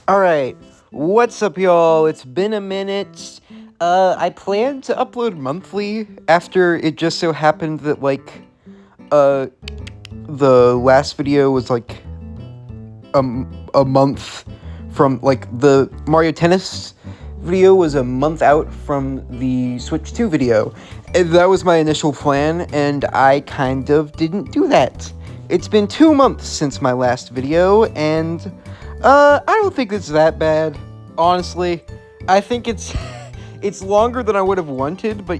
Alright, what's up, y'all? It's been a minute. I plan to upload monthly after it just so happened that, the last video was, a month from, the Mario Tennis video was a month out from the Switch 2 video. And that was my initial plan, and I kind of didn't do that. It's been 2 months since my last video, and I don't think it's that bad, honestly. I think it's it's longer than I would have wanted, but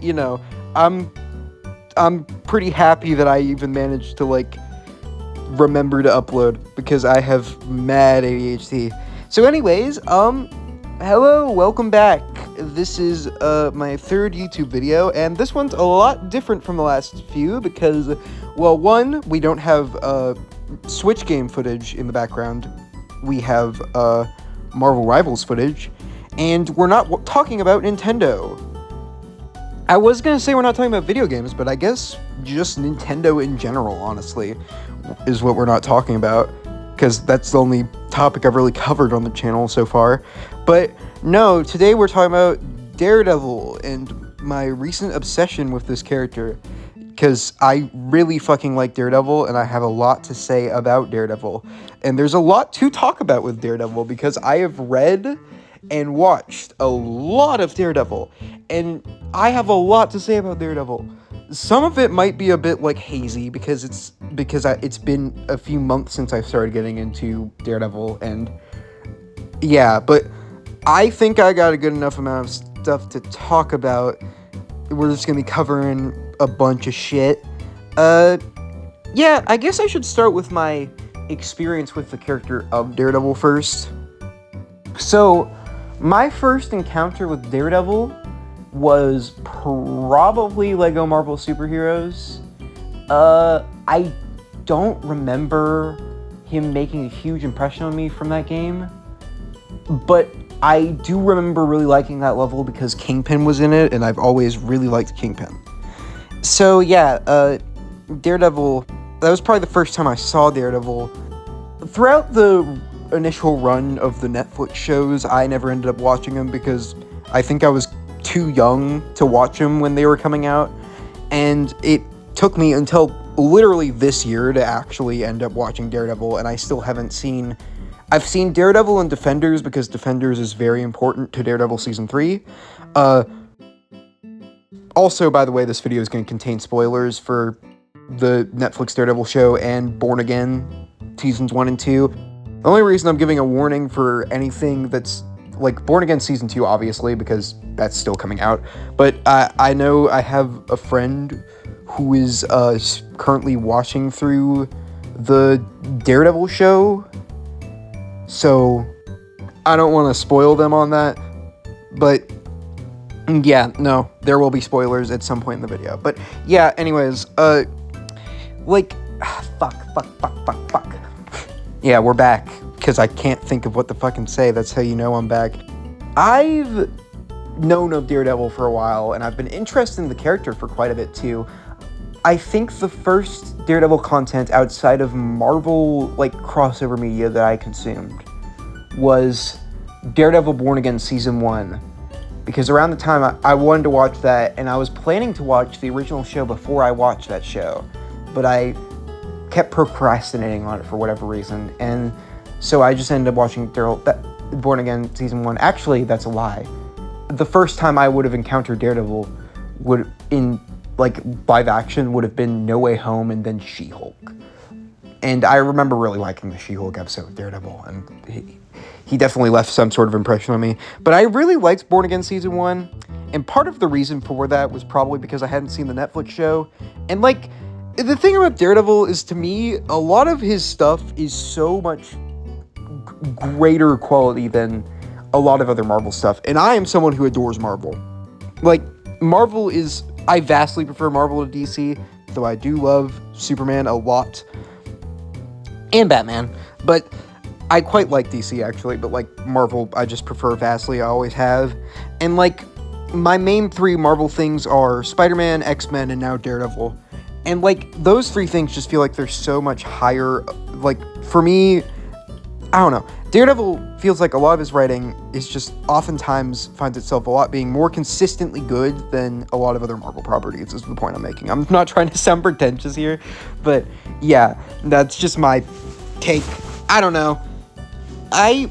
I'm pretty happy that I even managed to remember to upload because I have mad ADHD. So anyways, hello, welcome back. This is my third YouTube video, and this one's a lot different from the last few because, well, one, we don't have Switch game footage in the background. We have Marvel Rivals footage, and we're not talking about Nintendo. I was gonna say we're not talking about video games, but I guess just Nintendo in general, honestly, is what we're not talking about, because that's the only topic I've really covered on the channel so far. But no, today we're talking about Daredevil and my recent obsession with this character, because I really fucking like Daredevil, and I have a lot to say about Daredevil. And there's a lot to talk about with Daredevil, because I have read and watched a lot of Daredevil, and I have a lot to say about Daredevil. Some of it might be a bit, hazy, because it's been a few months since I started getting into Daredevil, and yeah, but I think I got a good enough amount of stuff to talk about. We're just gonna be covering a bunch of shit. Yeah, I guess I should start with my experience with the character of Daredevil first. So, my first encounter with Daredevil was probably Lego Marvel Superheroes. I don't remember him making a huge impression on me from that game, but I do remember really liking that level because Kingpin was in it, and I've always really liked Kingpin. So yeah, Daredevil, that was probably the first time I saw Daredevil. Throughout the initial run of the Netflix shows, I never ended up watching them because I think I was too young to watch them when they were coming out, and it took me until literally this year to actually end up watching Daredevil, and I still haven't seen... I've seen Daredevil and Defenders because Defenders is very important to Daredevil Season 3. Also, by the way, this video is going to contain spoilers for the Netflix Daredevil show and Born Again Seasons 1 and 2. The only reason I'm giving a warning for anything that's Born Again Season 2, obviously, because that's still coming out. But I know I have a friend who is currently watching through the Daredevil show, so I don't want to spoil them on that. But yeah, no, there will be spoilers at some point in the video. But yeah, anyways, fuck. Yeah, we're back, because I can't think of what to fucking say. That's how you know I'm back. I've known of Daredevil for a while, and I've been interested in the character for quite a bit, too. I think the first Daredevil content outside of Marvel, crossover media that I consumed was Daredevil Born Again Season 1. Because around the time I wanted to watch that, and I was planning to watch the original show before I watched that show, but I kept procrastinating on it for whatever reason, and so I just ended up watching Born Again Season 1. Actually, that's a lie. The first time I would have encountered Daredevil in live action would have been No Way Home and then She-Hulk. And I remember really liking the She-Hulk episode of Daredevil, and he definitely left some sort of impression on me. But I really liked Born Again Season 1, and part of the reason for that was probably because I hadn't seen the Netflix show. And the thing about Daredevil is, to me, a lot of his stuff is so much greater quality than a lot of other Marvel stuff. And I am someone who adores Marvel. Marvel is... I vastly prefer Marvel to DC, though I do love Superman a lot. And Batman. But I quite like DC, actually. But, Marvel, I just prefer vastly. I always have. And, my main three Marvel things are Spider-Man, X-Men, and now Daredevil. And, those three things just feel like they're so much higher. For me, I don't know. Daredevil feels like a lot of his writing is just oftentimes finds itself a lot being more consistently good than a lot of other Marvel properties, is the point I'm making. I'm not trying to sound pretentious here, but yeah, that's just my take. I don't know. I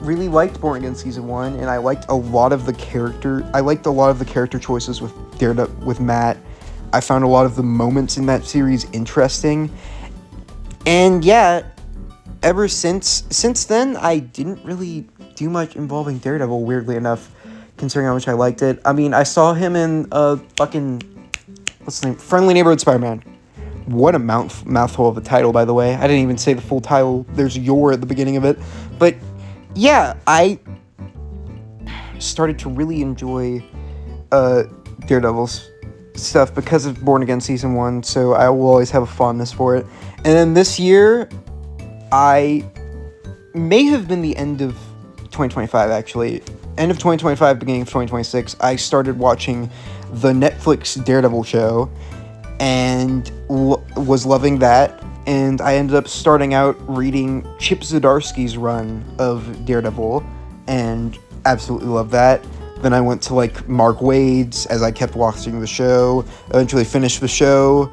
really liked Born Again Season 1, and I liked a lot of the character choices with Daredevil, with Matt. I found a lot of the moments in that series interesting. And yeah, ever since then, I didn't really do much involving Daredevil, weirdly enough, considering how much I liked it. I mean, I saw him in what's the name? Friendly Neighborhood Spider-Man. What a mouthful of a title, by the way. I didn't even say the full title. There's "your" at the beginning of it. But yeah, I started to really enjoy Daredevil's stuff because of Born Again Season 1, so I will always have a fondness for it. And then this year, I may have been the end of 2025, actually. End of 2025, beginning of 2026, I started watching the Netflix Daredevil show, and was loving that. And I ended up starting out reading Chip Zdarsky's run of Daredevil, and absolutely loved that. Then I went to, like, Mark Waid's as I kept watching the show, eventually finished the show.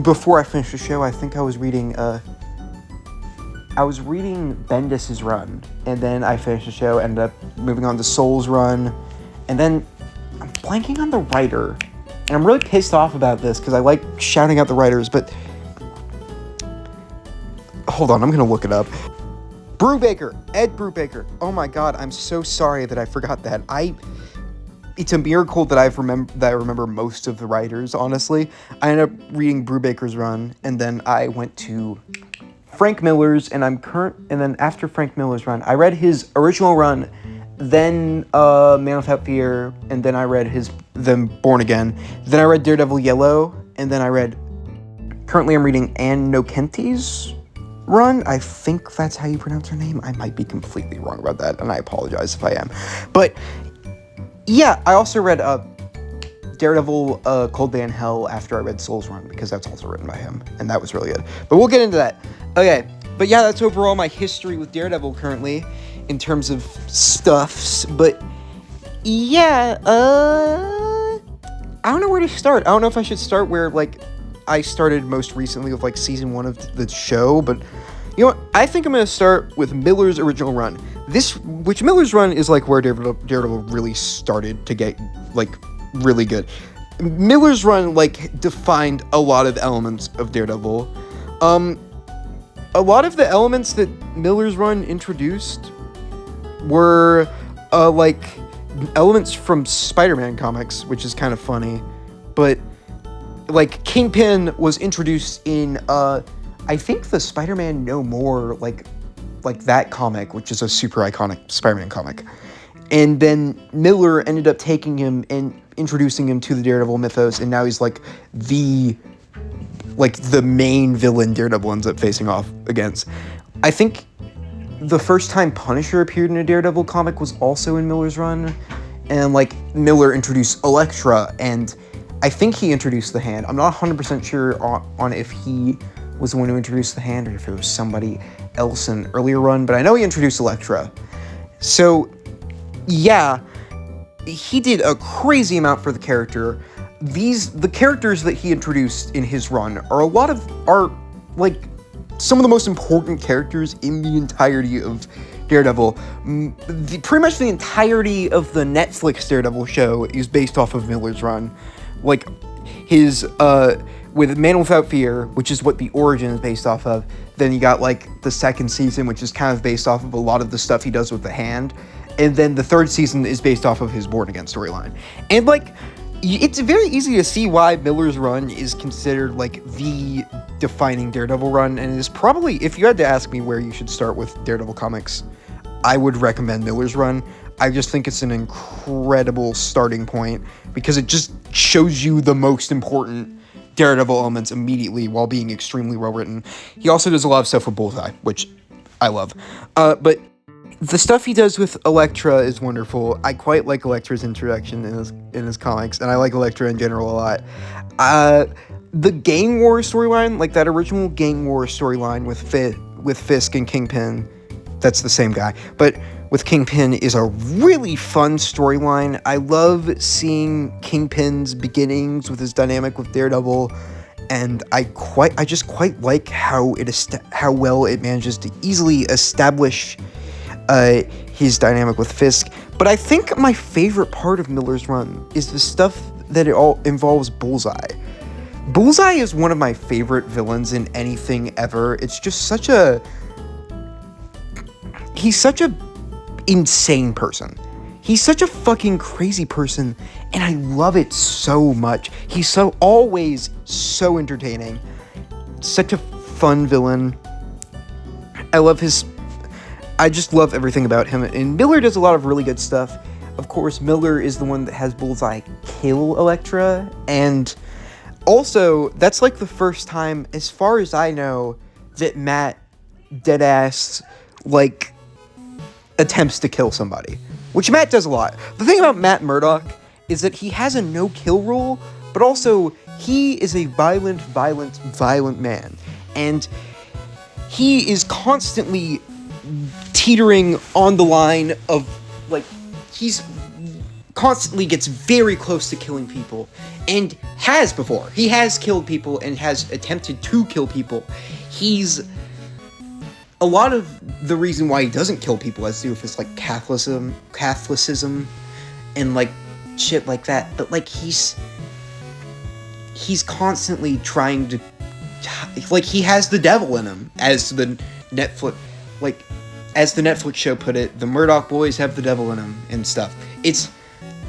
Before I finished the show, I think I was reading Bendis's run, and then I finished the show, ended up moving on to Soul's run, and then I'm blanking on the writer, and I'm really pissed off about this, because I like shouting out the writers, but hold on, I'm gonna look it up. Ed Brubaker. Oh my god, I'm so sorry that I forgot that. It's a miracle that I remember most of the writers, honestly. I ended up reading Brubaker's run, and then I went to Frank Miller's, and then after Frank Miller's run, I read his original run, then Man Without Fear, and then I read then Born Again. Then I read Daredevil Yellow, and then currently I'm reading Ann Nocenti's run. I think that's how you pronounce her name. I might be completely wrong about that, and I apologize if I am. But yeah, I also read Daredevil Cold Day in Hell after I read Soul's run, because that's also written by him, and that was really good. But we'll get into that. Okay, but yeah, that's overall my history with Daredevil currently, in terms of stuffs. But yeah, I don't know where to start. I don't know if I should start where, like, I started most recently with, like, season 1 of the show, but you know what? I think I'm going to start with Miller's original run. Which Miller's run is, like, where Daredevil really started to get, like, really good. Miller's run, like, defined a lot of elements of Daredevil. A lot of the elements that Miller's run introduced were, like, elements from Spider-Man comics, which is kind of funny, but like, Kingpin was introduced in, I think the Spider-Man No More, like that comic, which is a super iconic Spider-Man comic. And then Miller ended up taking him and introducing him to the Daredevil mythos, and now he's, like, the main villain Daredevil ends up facing off against. I think the first time Punisher appeared in a Daredevil comic was also in Miller's run, and, like, Miller introduced Elektra, and I think he introduced the Hand. I'm not 100% sure on if he was the one who introduced the Hand or if it was somebody else in an earlier run, but I know he introduced Elektra. So, yeah, he did a crazy amount for the character. The characters that he introduced in his run are like some of the most important characters in the entirety of Daredevil. Pretty much the entirety of the Netflix Daredevil show is based off of Miller's run. Like, his, with Man Without Fear, which is what the origin is based off of, then you got, like, the second season, which is kind of based off of a lot of the stuff he does with the Hand, and then the third season is based off of his Born Again storyline. And, like, it's very easy to see why Miller's run is considered, like, the defining Daredevil run, and it is probably, if you had to ask me where you should start with Daredevil comics, I would recommend Miller's run. I just think it's an incredible starting point, because it just shows you the most important Daredevil elements immediately while being extremely well written. He also does a lot of stuff with Bullseye, which I love. But The stuff he does with Elektra is wonderful. I quite like Elektra's introduction in his comics, and I like Elektra in general a lot. The Gang War storyline, like that original Gang War storyline with Fisk and Kingpin, that's the same guy, but with Kingpin is a really fun storyline. I love seeing Kingpin's beginnings with his dynamic with Daredevil, and I just quite like how well it manages to easily establish his dynamic with Fisk. But I think my favorite part of Miller's run is the stuff that it all involves Bullseye. Bullseye is one of my favorite villains in anything ever. It's just he's such a insane person. He's such a fucking crazy person, and I love it so much. He's always so entertaining. Such a fun villain. I just love everything about him, and Miller does a lot of really good stuff. Of course, Miller is the one that has Bullseye kill Elektra, and also, that's like the first time, as far as I know, that Matt deadass, like, attempts to kill somebody. Which Matt does a lot. The thing about Matt Murdock is that he has a no-kill rule, but also, he is a violent man. And he is constantly teetering on the line of, like, he's constantly gets very close to killing people, and has before. He has killed people and has attempted to kill people. A lot of the reason why he doesn't kill people has to do with his, like, Catholicism and, like, shit like that, but, like, he's constantly trying to, like, he has the devil in him, as the Netflix show put it, the Murdoch boys have the devil in them and stuff.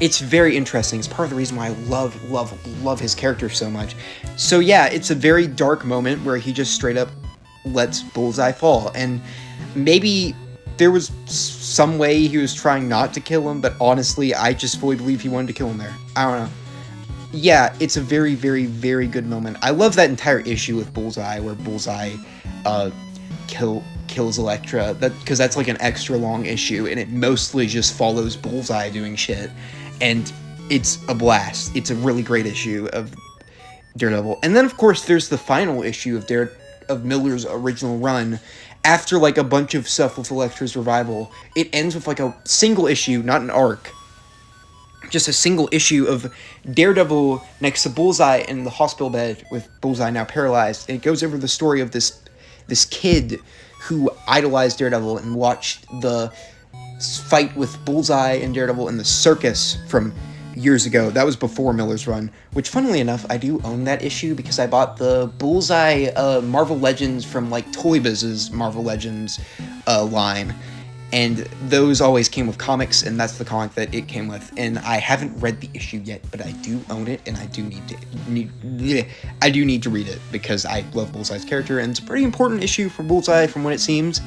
It's very interesting. It's part of the reason why I love his character so much. So yeah, it's a very dark moment where he just straight up lets Bullseye fall, and maybe there was some way he was trying not to kill him, but honestly, I just fully believe he wanted to kill him there. I don't know. Yeah, it's a very, very, very good moment. I love that entire issue with Bullseye, where Bullseye kills Elektra, because that's like an extra long issue, and it mostly just follows Bullseye doing shit, and it's a blast. It's a really great issue of Daredevil. And then, of course, there's the final issue of Miller's original run. After, like, a bunch of stuff with Elektra's revival, it ends with, like, a single issue, not an arc, just a single issue of Daredevil next to Bullseye in the hospital bed with Bullseye now paralyzed, and it goes over the story of this kid who idolized Daredevil and watched the fight with Bullseye and Daredevil in the circus from years ago. That was before Miller's run, which, funnily enough, I do own that issue because I bought the Bullseye Marvel Legends from, like, Toy Biz's Marvel Legends line, and those always came with comics, and that's the comic that it came with, and I haven't read the issue yet, but I do own it, and I do need to read it, because I love Bullseye's character, and it's a pretty important issue for Bullseye from what it seems.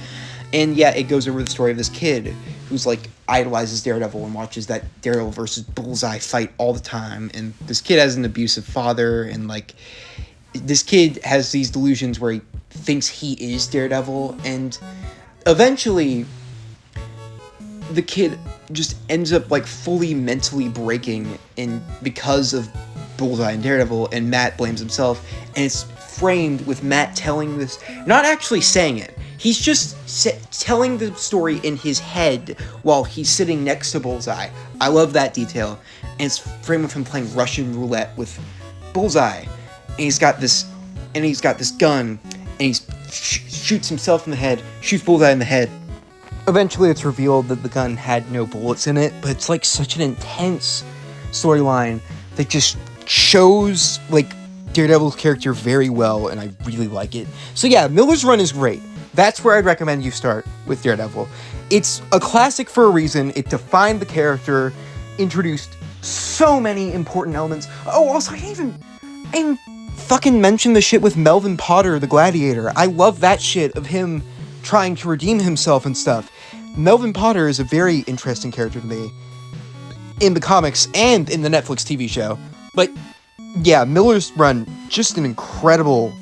And yeah, it goes over the story of this kid who's, like, idolizes Daredevil and watches that Daredevil versus Bullseye fight all the time, and this kid has an abusive father, and, like, this kid has these delusions where he thinks he is Daredevil, and eventually the kid just ends up, like, fully mentally breaking because of Bullseye and Daredevil, and Matt blames himself, and it's framed with Matt telling this, not actually saying it. He's just telling the story in his head while he's sitting next to Bullseye. I love that detail. And it's framed with him playing Russian roulette with Bullseye. And he's got this gun, and he shoots himself in the head, shoots Bullseye in the head. Eventually it's revealed that the gun had no bullets in it, but it's, like, such an intense storyline that just shows, like, Daredevil's character very well, and I really like it. So yeah, Miller's run is great. That's where I'd recommend you start with Daredevil. It's a classic for a reason. It defined the character, introduced so many important elements. Oh, also, I didn't even fucking mention the shit with Melvin Potter, the Gladiator. I love that shit of him trying to redeem himself and stuff. Melvin Potter is a very interesting character to me in the comics and in the Netflix TV show. But yeah, Miller's run, just an incredible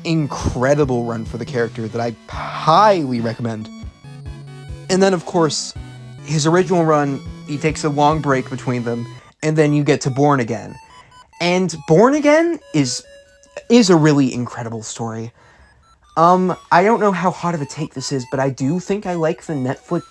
run for the character that I highly recommend. And then, of course, his original run, he takes a long break between them, and then you get to Born Again. And Born Again is a really incredible story. I don't know how hot of a take this is, but I do think I like the Netflix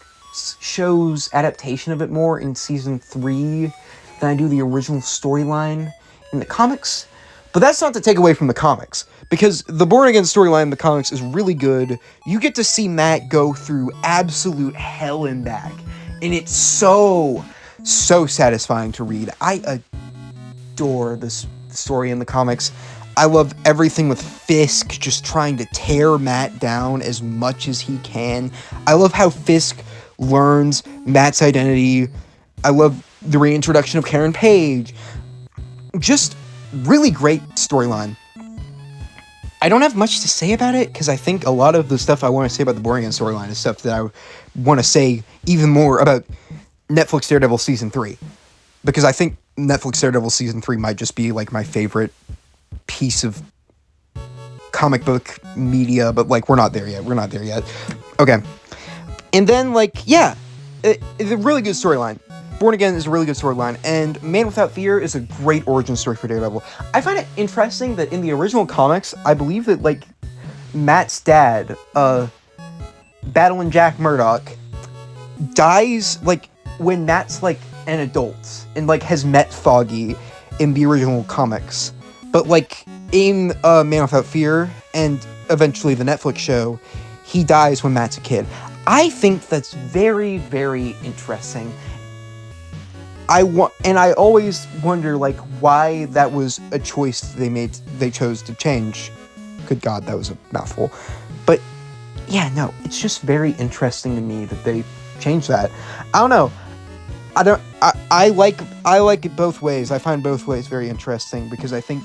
show's adaptation of it more in season 3 than I do the original storyline in the comics. But that's not to take away from the comics, because the Born Again storyline in the comics is really good. You get to see Matt go through absolute hell and back, and it's so satisfying to read. I adore this story in the comics. I love everything with Fisk just trying to tear Matt down as much as he can. I love how Fisk learns Matt's identity. I love the reintroduction of Karen Page. Just really great storyline. I don't have much to say about it, because I think a lot of the stuff I want to say about the Born Again storyline is stuff that I want to say even more about Netflix Daredevil Season 3. Because I think Netflix Daredevil Season 3 might just be, like, my favorite piece of comic book media, but, like, we're not there yet. Okay. And then, like, yeah, it's a really good storyline. Born Again is a really good storyline, and Man Without Fear is a great origin story for Daredevil. I find it interesting that in the original comics, I believe that, like, Matt's dad, Battling Jack Murdock, dies, like, when Matt's, like, an adult, and, like, has met Foggy in the original comics. But, like, in Man Without Fear, and eventually the Netflix show, he dies when Matt's a kid. I think that's very, very interesting. And I always wonder, like, why that was a choice they chose to change. Good God, that was a mouthful. But, yeah, no, it's just very interesting to me that they changed that. I don't know. I like it both ways. I find both ways very interesting, because I think,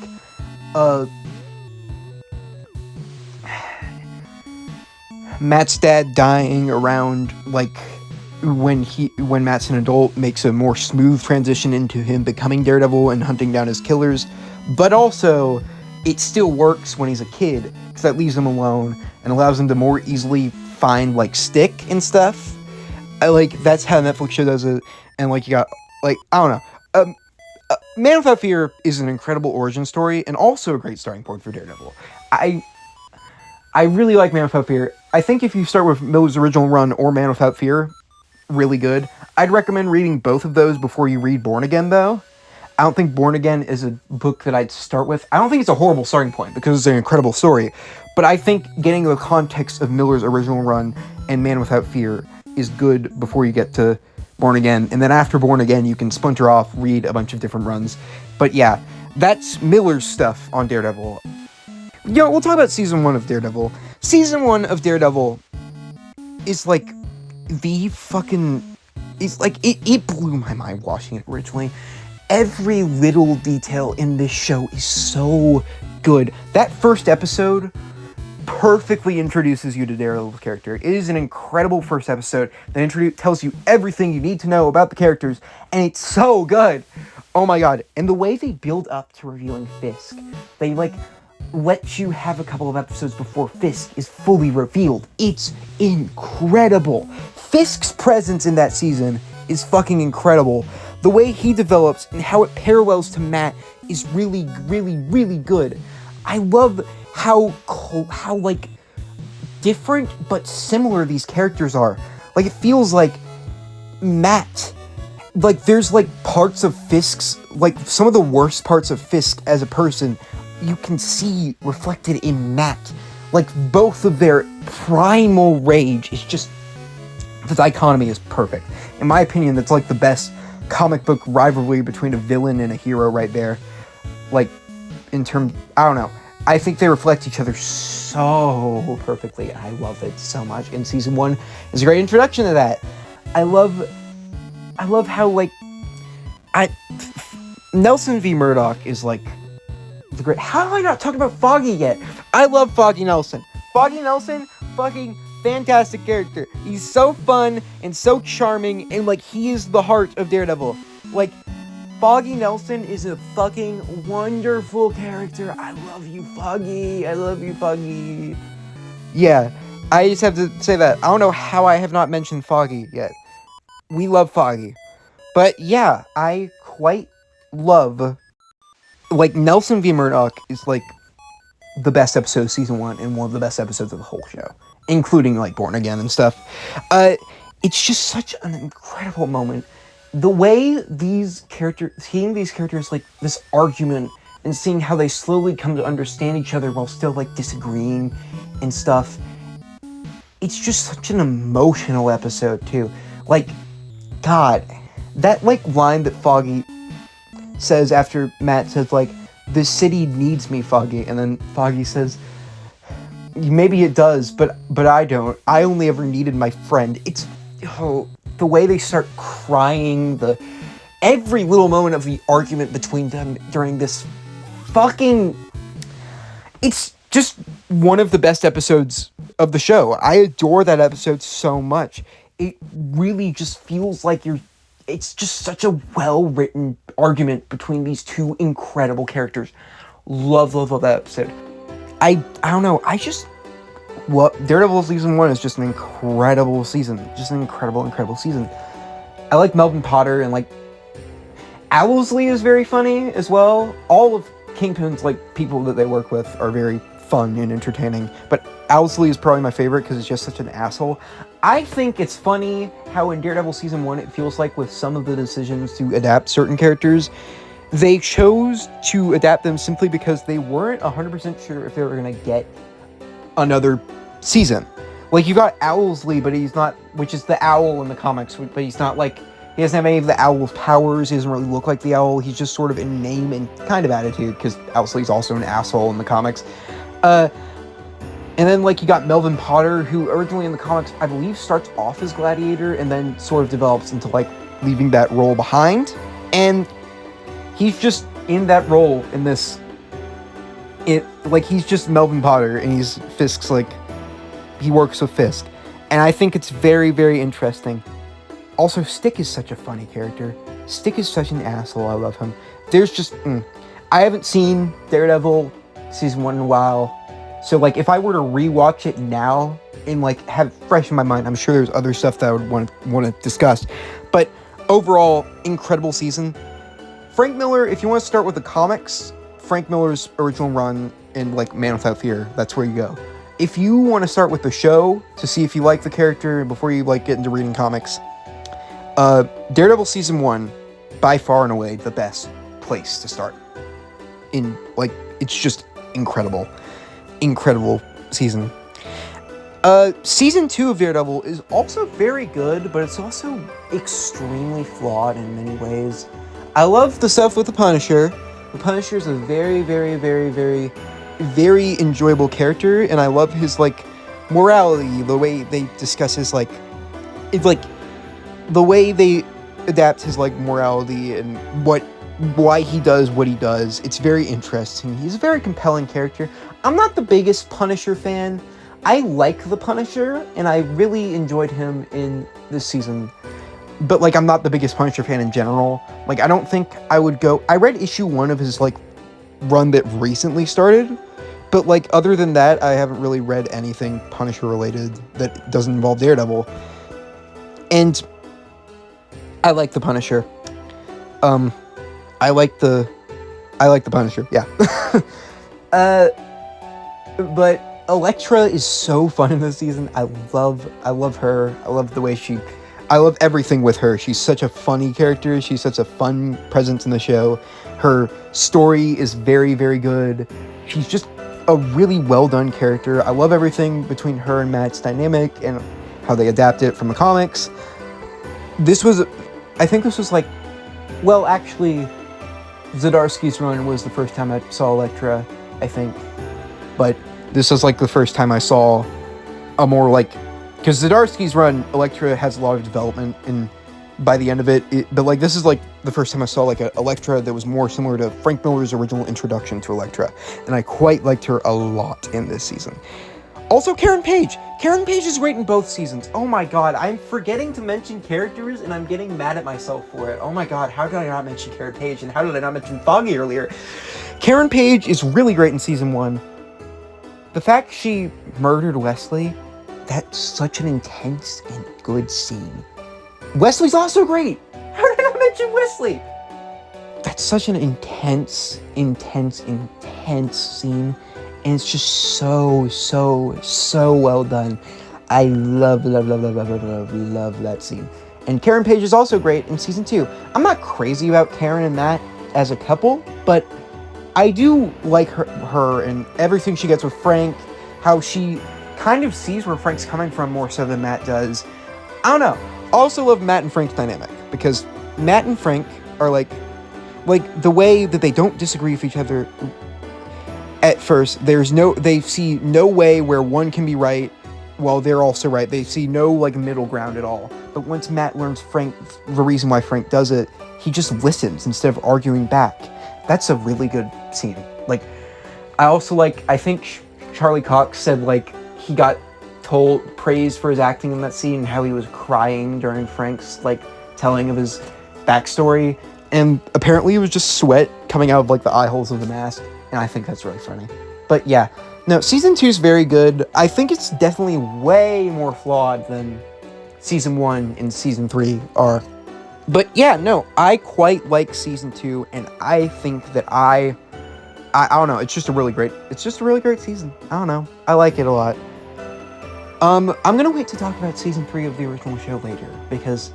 Matt's dad dying around, like, when Matt's an adult makes a more smooth transition into him becoming Daredevil and hunting down his killers, but also it still works when he's a kid, because that leaves him alone and allows him to more easily find, like, stick and stuff. That's how Netflix show does it, and, like, you got, like, I don't know. Man Without Fear is an incredible origin story, and also a great starting point for Daredevil. I really like Man Without Fear. I think if you start with Miller's original run or Man Without Fear, really good. I'd recommend reading both of those before you read Born Again, though. I don't think Born Again is a book that I'd start with. I don't think it's a horrible starting point, because it's an incredible story. But I think getting the context of Miller's original run and Man Without Fear is good before you get to Born Again. And then after Born Again, you can splinter off, read a bunch of different runs. But yeah, that's Miller's stuff on Daredevil. We'll talk about Season 1 of Daredevil. Season 1 of Daredevil is, like, it blew my mind watching it originally. Every little detail in this show is so good. That first episode perfectly introduces you to Daredevil's character. It is an incredible first episode that tells you everything you need to know about the characters, and it's so good. Oh my god. And the way they build up to revealing Fisk, they, like, let you have a couple of episodes before Fisk is fully revealed. It's incredible. Fisk's presence in that season is fucking incredible. The way he develops and how it parallels to Matt is really, really, really good. I love how like, different but similar these characters are. Like, it feels like Matt, like, there's, like, parts of Fisk's, like, some of the worst parts of Fisk as a person you can see reflected in Matt. Like, both of their primal rage is just, the dichotomy is perfect. In my opinion, that's, like, the best comic book rivalry between a villain and a hero right there. Like, I don't know. I think they reflect each other so perfectly. I love it so much. And Season 1 is a great introduction to that. I love how, like, Nelson v. Murdoch is, like, the great... How have I not talked about Foggy yet? I love Foggy Nelson. Foggy Nelson, fucking fantastic character. He's so fun and so charming, and, like, he is the heart of Daredevil. Like, Foggy Nelson is a fucking wonderful character. I love you, Foggy. I love you, Foggy. Yeah, I just have to say that. I don't know how I have not mentioned Foggy yet. We love Foggy. But yeah, I quite love... Like, Nelson v. Murdoch is, like, the best episode of season 1 and one of the best episodes of the whole show. Including, like, Born Again and stuff. It's just such an incredible moment. The way seeing these characters, like, this argument, and seeing how they slowly come to understand each other while still, like, disagreeing and stuff. It's just such an emotional episode, too. Like, God, that, like, line that Foggy says after Matt says, like, the city needs me, Foggy, and then Foggy says, maybe it does, but I don't. I only ever needed my friend. It's, the way they start crying, every little moment of the argument between them during this fucking... It's just one of the best episodes of the show. I adore that episode so much. It really just feels like it's just such a well-written argument between these two incredible characters. Love that episode. I don't know, Daredevil Season 1 is just an incredible season. Just an incredible season. I like Melvin Potter, and, like, Owlsley is very funny as well. All of Kingpin's, like, people that they work with are very fun and entertaining. But Owlsley is probably my favorite because it's just such an asshole. I think it's funny how in Daredevil Season 1 it feels like with some of the decisions to adapt certain characters, they chose to adapt them simply because they weren't 100% sure if they were going to get another season. Like, you got Owlsley, but he's not, which is the owl in the comics, but he's not, like, he doesn't have any of the owl's powers, he doesn't really look like the owl, he's just sort of in name and kind of attitude, because Owlsley's also an asshole in the comics. And then, like, you got Melvin Potter, who originally in the comics, I believe, starts off as Gladiator, and then sort of develops into, like, leaving that role behind, and he's just in that role in this, he's just Melvin Potter, and he's Fisk's, like, he works with Fisk, and I think it's very, very interesting. Also, Stick is such a funny character. Stick is such an asshole, I love him. There's just, I haven't seen Daredevil Season 1 in a while, so, like, if I were to rewatch it now, and, like, have it fresh in my mind, I'm sure there's other stuff that I would want to discuss, but overall, incredible season. Frank Miller, if you want to start with the comics, Frank Miller's original run in, like, Man Without Fear, that's where you go. If you want to start with the show to see if you like the character before you, like, get into reading comics, Daredevil Season 1, by far and away the best place to start. It's just incredible season. Season 2 of Daredevil is also very good, but it's also extremely flawed in many ways. I love the stuff with the Punisher. The Punisher is a very, very, very, very, very enjoyable character, and I love his, like, morality, the way they discuss his, like, it's like, the way they adapt his, like, morality and why he does what he does. It's very interesting. He's a very compelling character. I'm not the biggest Punisher fan. I like the Punisher, and I really enjoyed him in this season. But, like, I'm not the biggest Punisher fan in general. Like, I don't think I would go... I read issue 1 of his, like, run that recently started. But, like, other than that, I haven't really read anything Punisher-related that doesn't involve Daredevil. And I like the Punisher. I like the Punisher, yeah. But Elektra is so fun in this season. I love her. I love the way I love everything with her. She's such a funny character. She's such a fun presence in the show. Her story is very, very good. She's just a really well-done character. I love everything between her and Matt's dynamic and how they adapt it from the comics. I think this was like, well, actually, Zdarsky's run was the first time I saw Elektra, I think. But this was, like, the first time I saw a more, like... Because Zdarsky's run, Elektra has a lot of development, and by the end of it... But, like, this is, like, the first time I saw, like, a Elektra that was more similar to Frank Miller's original introduction to Elektra. And I quite liked her a lot in this season. Also, Karen Page! Karen Page is great in both seasons. Oh my god, I'm forgetting to mention characters, and I'm getting mad at myself for it. Oh my god, how did I not mention Karen Page, and how did I not mention Foggy earlier? Karen Page is really great in Season 1. The fact she murdered Wesley that's such an intense and good scene. Wesley's also great. How did I not mention Wesley? That's such an intense scene, and it's just so well done. I love that scene. And Karen Page is also great in season 2. I'm not crazy about Karen and Matt as a couple, but I do like her and everything she gets with Frank, how she kind of sees where Frank's coming from more so than Matt does. I don't know. Also love Matt and Frank's dynamic, because Matt and Frank are like the way that they don't disagree with each other at first. They see no way where one can be right while they're also right. They see no like middle ground at all. But once Matt learns the reason why Frank does it, he just listens instead of arguing back. That's a really good scene. Like, I think Charlie Cox said like he got praised for his acting in that scene, and how he was crying during Frank's like telling of his backstory, and apparently it was just sweat coming out of like the eye holes of the mask, and I think that's really funny. But yeah, no, season 2 is very good. I think it's definitely way more flawed than season 1 and season 3 are. But yeah, no, I quite like season 2, and I think that I don't know, it's just a really great season. I don't know, I like it a lot. I'm gonna wait to talk about season 3 of the original show later, because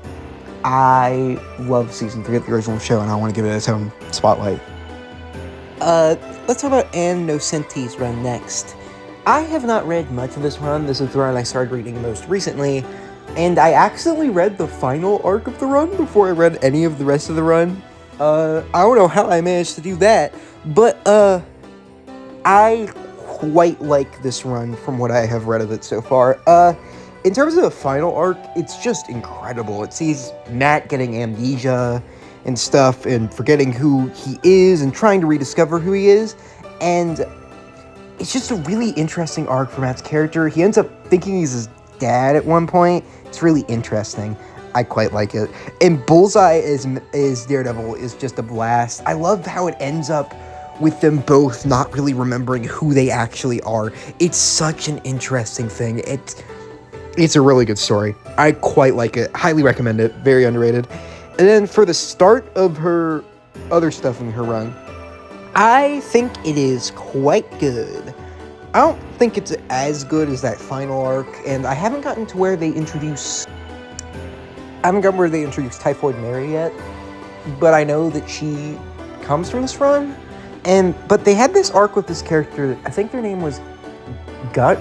I love season 3 of the original show, and I want to give it its own spotlight. Let's talk about Ann Nocenti's run next. I have not read much of this run. This is the run I started reading most recently, and I accidentally read the final arc of the run before I read any of the rest of the run. I don't know how I managed to do that, but, I quite like this run from what I have read of it so far. In terms of the final arc, it's just incredible. It sees Matt getting amnesia and stuff, and forgetting who he is, and trying to rediscover who he is, and it's just a really interesting arc for Matt's character. He ends up thinking he's his dad at one point. It's really interesting. I quite like it. And Bullseye as Daredevil is just a blast. I love how it ends up with them both not really remembering who they actually are. It's such an interesting thing. It's a really good story. I quite like it. Highly recommend it. Very underrated. And then for the start of her other stuff in her run, I think it is quite good. I don't think it's as good as that final arc, and I haven't gotten to where they introduce Typhoid Mary yet, but I know that she comes from this run. But they had this arc with this character, I think their name was Gut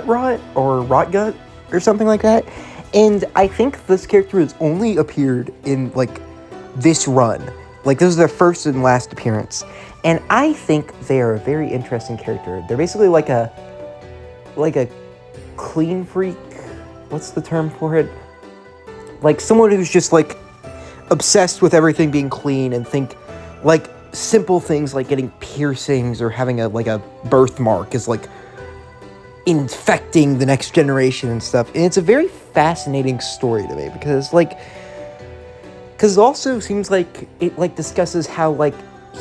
Rot or Rot Gut or something like that. And I think this character has only appeared in like this run. Like, this is their first and last appearance. And I think they are a very interesting character. They're basically like a clean freak. What's the term for it? Like someone who's just like obsessed with everything being clean, and think like simple things like getting piercings or having a birthmark is like infecting the next generation and stuff. And it's a very fascinating story to me, because it also seems like it like discusses how like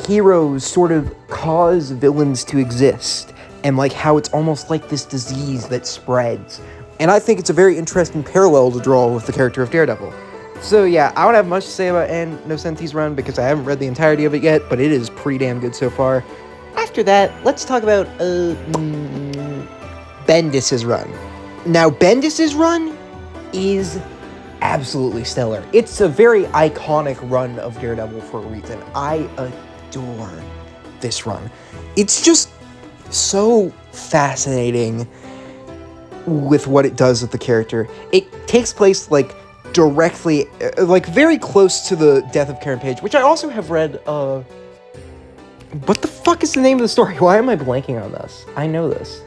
heroes sort of cause villains to exist, and like how it's almost like this disease that spreads. And I think it's a very interesting parallel to draw with the character of Daredevil. So yeah, I don't have much to say about Ann Nocenti's run, because I haven't read the entirety of it yet, but it is pretty damn good so far. After that, let's talk about Bendis's run. Now, Bendis's run is absolutely stellar. It's a very iconic run of Daredevil for a reason. I adore this run. It's just so fascinating with what it does with the character. It takes place like directly, like very close to the death of Karen Page, which I also have read. What the fuck is the name of the story? Why am I blanking on this? I know this.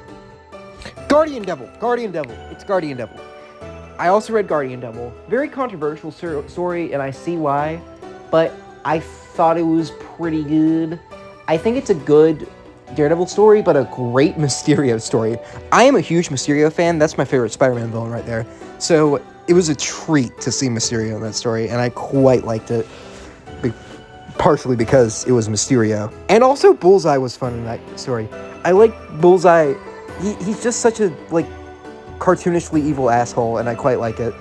Guardian Devil. It's Guardian Devil. I also read Guardian Devil. Very controversial story, and I see why, but I thought it was pretty good. I think it's a good Daredevil story, but a great Mysterio story. I am a huge Mysterio fan. That's my favorite Spider-Man villain right there. So it was a treat to see Mysterio in that story, and I quite liked it, partially because it was Mysterio. And also Bullseye was fun in that story. I like Bullseye. He's just such a, like, cartoonishly evil asshole, and I quite like it.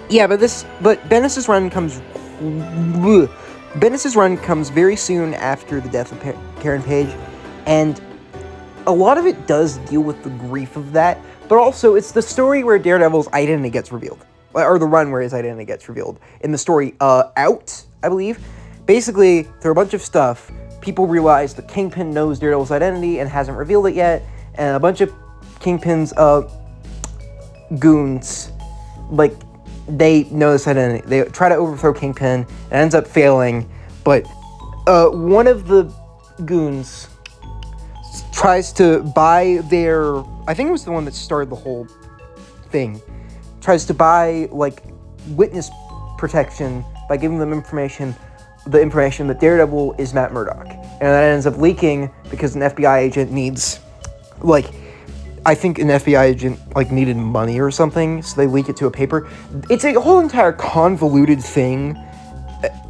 Yeah, but Bendis' run comes very soon after the death of Karen Page, and a lot of it does deal with the grief of that, but also it's the story where Daredevil's identity gets revealed, or the run where his identity gets revealed. In the story Out, I believe, basically, through a bunch of stuff, people realize that Kingpin knows Daredevil's identity and hasn't revealed it yet, and a bunch of Kingpin's goons, like, they know this identity. They try to overthrow Kingpin, and ends up failing, but one of the goons tries to buy their, I think it was the one that started the whole thing, tries to buy, like, witness protection by giving them the information that Daredevil is Matt Murdock. And that ends up leaking because an FBI agent needs, like, I think an FBI agent, like, needed money or something, so they leak it to a paper. It's a whole entire convoluted thing,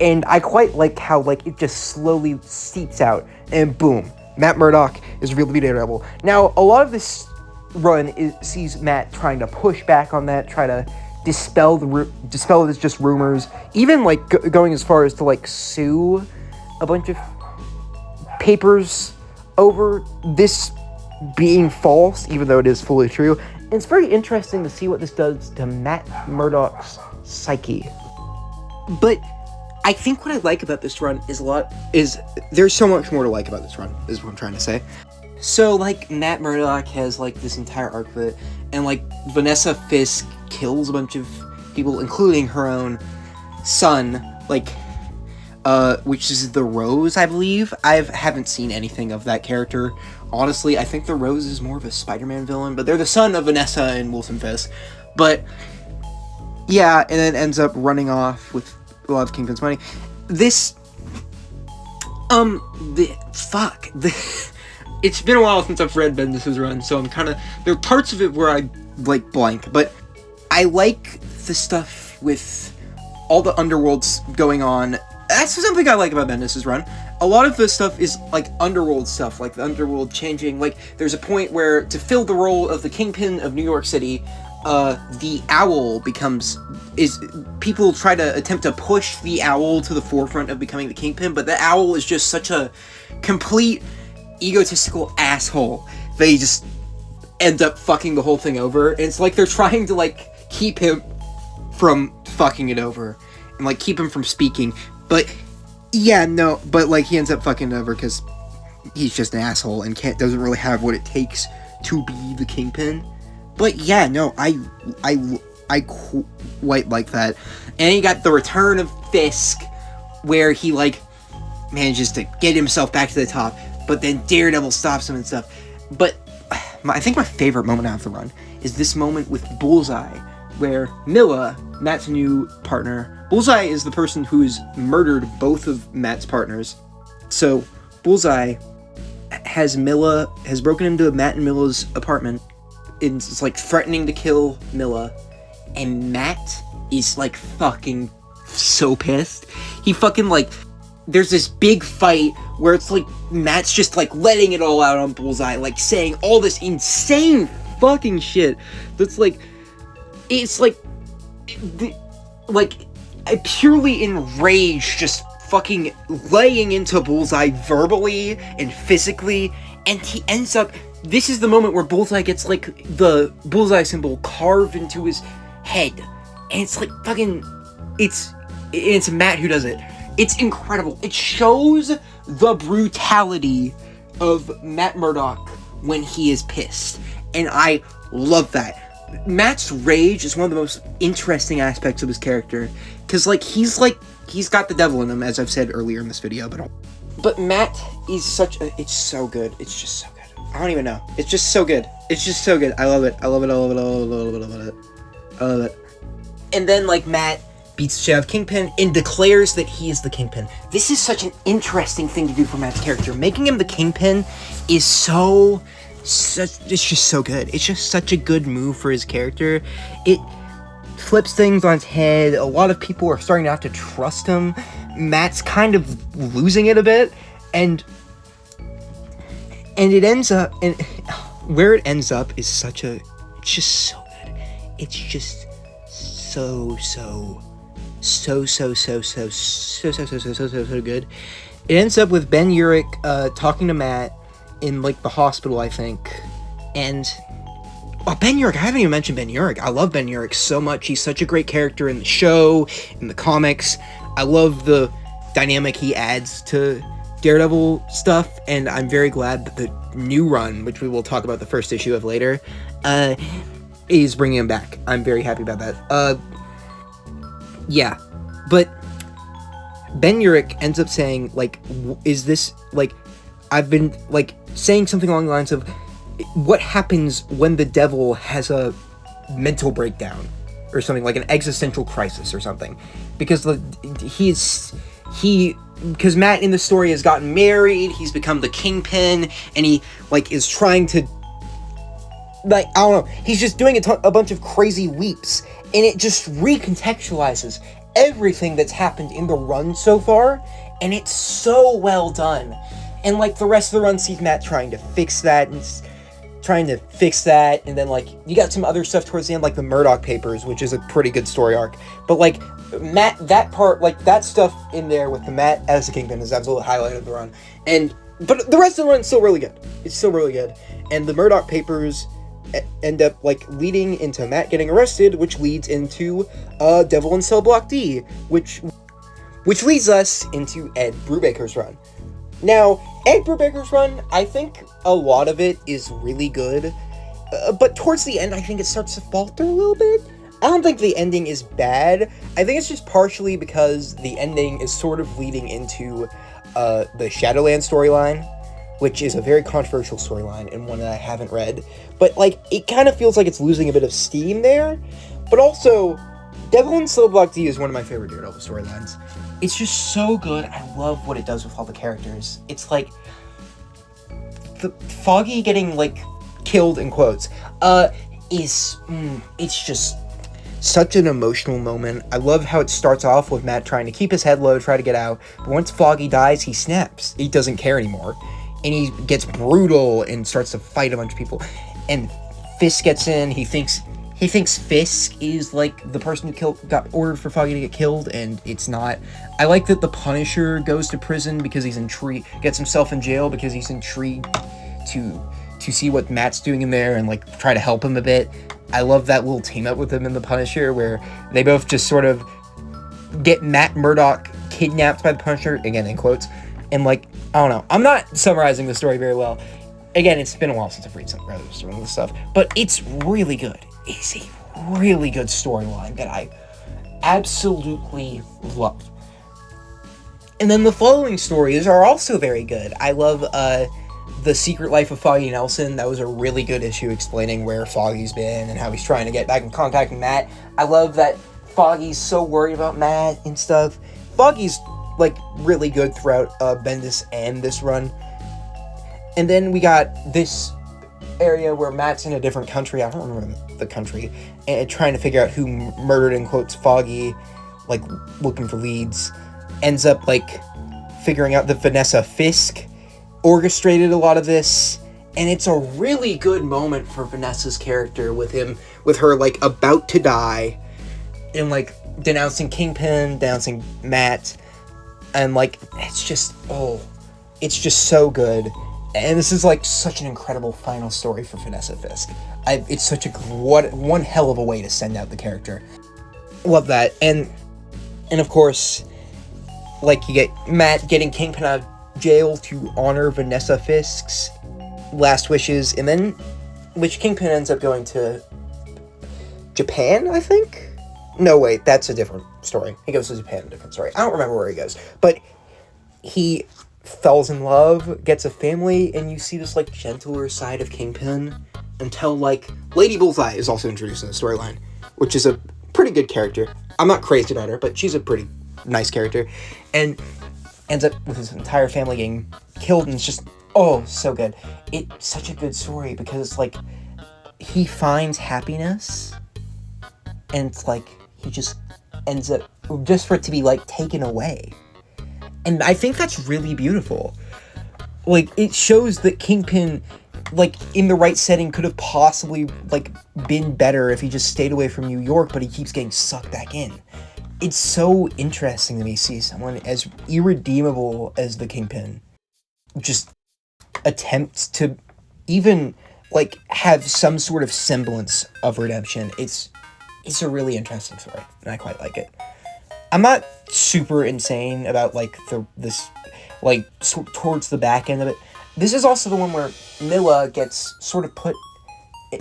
and I quite like how, like, it just slowly seeps out, and boom, Matt Murdock is revealed to be Daredevil. Now, a lot of this run sees Matt trying to push back on that, try to dispel it as just rumors, even, like, going as far as to, like, sue a bunch of papers over this being false, even though it is fully true. And it's very interesting to see what this does to Matt Murdock's psyche. But I think what I like about this run is there's so much more to like about this run, is what I'm trying to say. So, like, Matt Murdock has, like, this entire arc of it, and, like, Vanessa Fisk kills a bunch of people, including her own son, like, which is the Rose, I believe. I haven't seen anything of that character. Honestly, I think the Rose is more of a Spider-Man villain, but they're the son of Vanessa and Wilson Fisk. But, yeah, and then ends up running off with a lot of Kingpin's money. It's been a while since I've read Bendis' run, so I'm there are parts of it where I, like, blank, but I like the stuff with all the underworlds going on. That's something I like about Bendis' run. A lot of the stuff is, like, underworld stuff, like the underworld changing. Like, there's a point where, to fill the role of the Kingpin of New York City, the Owl people try to attempt to push the Owl to the forefront of becoming the Kingpin, but the Owl is just such a complete egotistical asshole. They just end up fucking the whole thing over, and it's like they're trying to, like, keep him from fucking it over, and, like, keep him from speaking, but, yeah, no, but, like, he ends up fucking it over because he's just an asshole and doesn't really have what it takes to be the Kingpin. But, yeah, no, I quite like that. And you got the return of Fisk, where he, like, manages to get himself back to the top, but then Daredevil stops him and stuff. But I think my favorite moment out of the run is this moment with Bullseye, where Milla, Matt's new partner, Bullseye is the person who's murdered both of Matt's partners. So Bullseye has broken into Matt and Milla's apartment, and is, like, threatening to kill Milla, and Matt is, like, fucking so pissed. He fucking, like, there's this big fight where it's like Matt's just, like, letting it all out on Bullseye, like, saying all this insane fucking shit that's, like, it's like purely enraged, just fucking laying into Bullseye verbally and physically, and he ends up, this is the moment where Bullseye gets, like, the Bullseye symbol carved into his head, and it's, like, fucking, it's Matt who does it. It's incredible. It shows the brutality of Matt Murdock when he is pissed, and I love that. Matt's rage is one of the most interesting aspects of his character, because, like, he's got the devil in him, as I've said earlier in this video, but Matt is it's so good. It's just so good. I don't even know. It's just so good. It's just so good. I love it. I love it. I love it. I love it. I love it. I love it. I love it. And then, like, Matt beats the shit out of Kingpin and declares that he is the Kingpin. This is such an interesting thing to do for Matt's character. Making him the Kingpin is it's just so good. It's just such a good move for his character. It flips things on its head. A lot of people are starting to have to trust him. Matt's kind of losing it a bit, and it ends up, and where it ends up is it's just so good. It's just so good. It ends up with Ben Urich talking to Matt in like the hospital, I think, and Ben Urich. I haven't even mentioned Ben Urich. I love Ben Urich so much. He's such a great character in the show, in the comics. I love the dynamic he adds to Daredevil stuff, and I'm very glad that the new run, which we will talk about the first issue of later, is bringing him back. I'm very happy about that. Yeah, but Ben Urich ends up saying, like, is this, like, I've been, like, saying something along the lines of, what happens when the devil has a mental breakdown, or something, like an existential crisis or something, because because Matt in the story has gotten married, he's become the Kingpin, and he, like, is trying to, like, I don't know, he's just doing a bunch of crazy leaps, and it just recontextualizes everything that's happened in the run so far, and it's so well done. And, like, the rest of the run sees Matt trying to fix that, and then, like, you got some other stuff towards the end, like the Murdoch Papers, which is a pretty good story arc, but, like, Matt, that part, like, that stuff in there with the Matt as the Kingpin is absolutely the highlight of the run, but the rest of the run is still really good. It's still really good, and the Murdoch Papers end up, like, leading into Matt getting arrested, which leads into Devil in Cell Block D, which leads us into Ed Brubaker's run. Now, Ed Brubaker's run, I think a lot of it is really good, but towards the end, I think it starts to falter a little bit. I don't think the ending is bad. I think it's just partially because the ending is sort of leading into the Shadowland storyline, which is a very controversial storyline and one that I haven't read. But, like, it kind of feels like it's losing a bit of steam there. But also, Devil in Cell Block D is one of my favorite Daredevil storylines. It's just so good. I love what it does with all the characters. It's like the Foggy getting, like, killed in quotes it's just such an emotional moment. I love how it starts off with Matt trying to keep his head low, try to get out, but once Foggy dies, he snaps. He doesn't care anymore, and he gets brutal and starts to fight a bunch of people, and Fisk gets in. He thinks Fisk is, like, the person who got ordered for Foggy to get killed, and it's not. I like that the Punisher goes to prison because he's intrigued, gets himself in jail because he's intrigued to see what Matt's doing in there and, like, try to help him a bit. I love that little team up with him and the Punisher where they both just sort of get Matt Murdock kidnapped by the Punisher, again in quotes, and, like, I don't know. I'm not summarizing the story very well. Again, it's been a while since I've read some of this stuff, but it's really good. It's a really good storyline that I absolutely love. And then the following stories are also very good. I love The Secret Life of Foggy Nelson. That was a really good issue explaining where Foggy's been and how he's trying to get back in contact with Matt. I love that Foggy's so worried about Matt and stuff. Foggy's, like, really good throughout Bendis and this run. And then we got this area where Matt's in a different country, I don't remember the country, and trying to figure out who murdered, in quotes, Foggy, like, looking for leads. Ends up, like, figuring out that Vanessa Fisk orchestrated a lot of this, and it's a really good moment for Vanessa's character with her, like, about to die, and, like, denouncing Kingpin, denouncing Matt, and, like, it's just so good. And this is, like, such an incredible final story for Vanessa Fisk. It's such one hell of a way to send out the character. Love that. And of course, like, you get Matt getting Kingpin out of jail to honor Vanessa Fisk's last wishes, and then which Kingpin ends up going to Japan, I think? No, wait, that's a different story. He goes to Japan, a different story. I don't remember where he goes, but he falls in love, gets a family, and you see this, like, gentler side of Kingpin until, like, Lady Bullseye is also introduced in the storyline, which is a pretty good character. I'm not crazy about her, but she's a pretty nice character, and ends up with his entire family getting killed, and it's just, so good. It's such a good story because it's, like, he finds happiness, and it's, like, he just ends up, just for it to be, like, taken away. And I think that's really beautiful. Like, it shows that Kingpin like, in the right setting, could have possibly, like, been better if he just stayed away from New York, but he keeps getting sucked back in. It's so interesting to me see someone as irredeemable as the Kingpin just attempt to even, like, have some sort of semblance of redemption. It's a really interesting story, and I quite like it. I'm not super insane about, like, towards the back end of it. This is also the one where Milla gets sort of put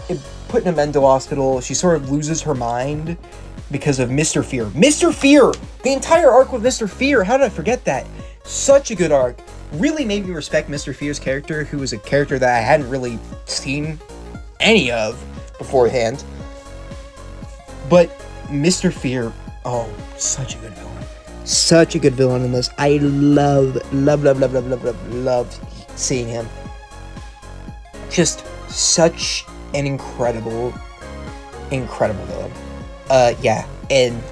in a mental hospital. She sort of loses her mind because of Mr. Fear. Mr. Fear! The entire arc with Mr. Fear! How did I forget that? Such a good arc. Really made me respect Mr. Fear's character, who was a character that I hadn't really seen any of beforehand. But Mr. Fear, oh, such a good villain. Such a good villain in this. I love seeing him. Just such an incredible villain. Yeah, and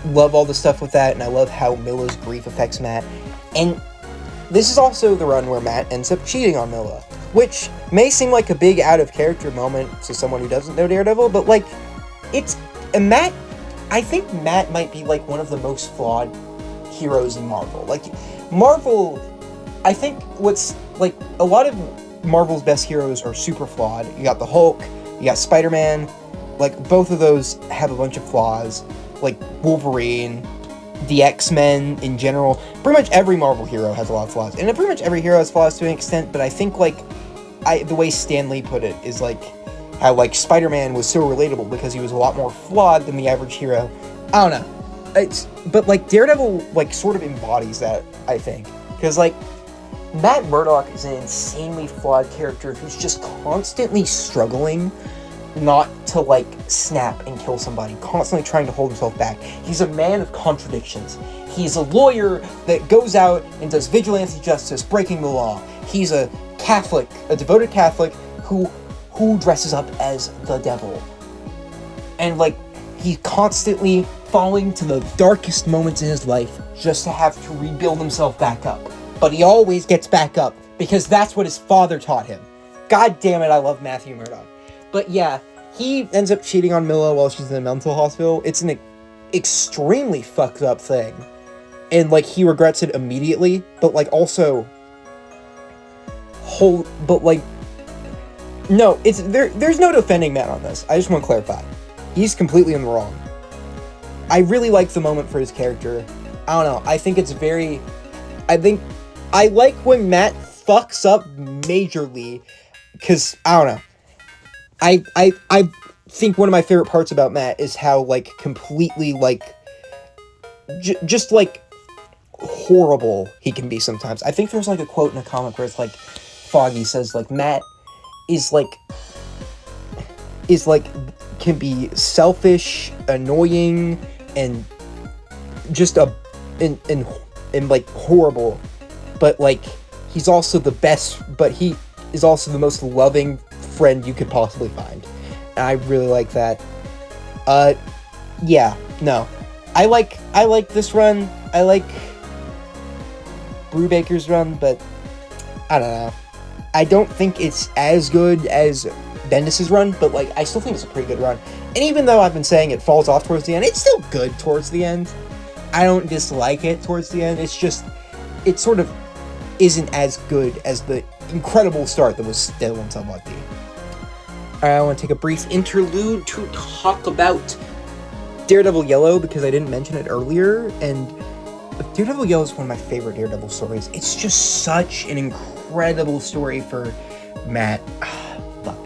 love all the stuff with that, and I love how Milla's grief affects Matt. And this is also the run where Matt ends up cheating on Milla, which may seem like a big out-of-character moment to someone who doesn't know Daredevil, but, like, Matt, I think Matt might be, like, one of the most flawed heroes in Marvel. Like, Marvel, I think what's, like, a lot of Marvel's best heroes are super flawed. You got the Hulk, you got Spider-Man, like, both of those have a bunch of flaws. Like, Wolverine, the X-Men in general. Pretty much every Marvel hero has a lot of flaws. And pretty much every hero has flaws to an extent, but I think, like, the way Stan Lee put it is, like, how, like, Spider-Man was so relatable because he was a lot more flawed than the average hero. I don't know. But, like, Daredevil, like, sort of embodies that, I think. Because, like, Matt Murdock is an insanely flawed character who's just constantly struggling not to, like, snap and kill somebody, constantly trying to hold himself back. He's a man of contradictions. He's a lawyer that goes out and does vigilante justice, breaking the law. He's a Catholic, a devoted Catholic who dresses up as the devil. And, like, he's constantly falling to the darkest moments in his life just to have to rebuild himself back up. But he always gets back up because that's what his father taught him. God damn it, I love Matthew Murdock. But yeah, he ends up cheating on Milla while she's in a mental hospital. It's an extremely fucked up thing. And, like, he regrets it immediately, but, like, also... No, there's no defending Matt on this. I just want to clarify. He's completely in the wrong. I really like the moment for his character. I don't know. I think I like when Matt fucks up majorly, because, I don't know. I think one of my favorite parts about Matt is how, like, completely, like, just, like, horrible he can be sometimes. I think there's, like, a quote in a comic where it's, like, Foggy says, like, Matt is, like, can be selfish, annoying, and just like, horrible. But, like, he's also the best, but he is also the most loving friend you could possibly find. And I really like that. Yeah, no. I like this run. I like Brubaker's run, but I don't know. I don't think it's as good as Bendis's run, but, like, I still think it's a pretty good run. And even though I've been saying it falls off towards the end, it's still good towards the end. I don't dislike it towards the end. It's just, it sort of isn't as good as the incredible start that was still in Somebody. Alright, I want to take a brief interlude to talk about Daredevil Yellow, because I didn't mention it earlier, and Daredevil Yellow is one of my favorite Daredevil stories. It's just such an incredible story for Matt. Fuck.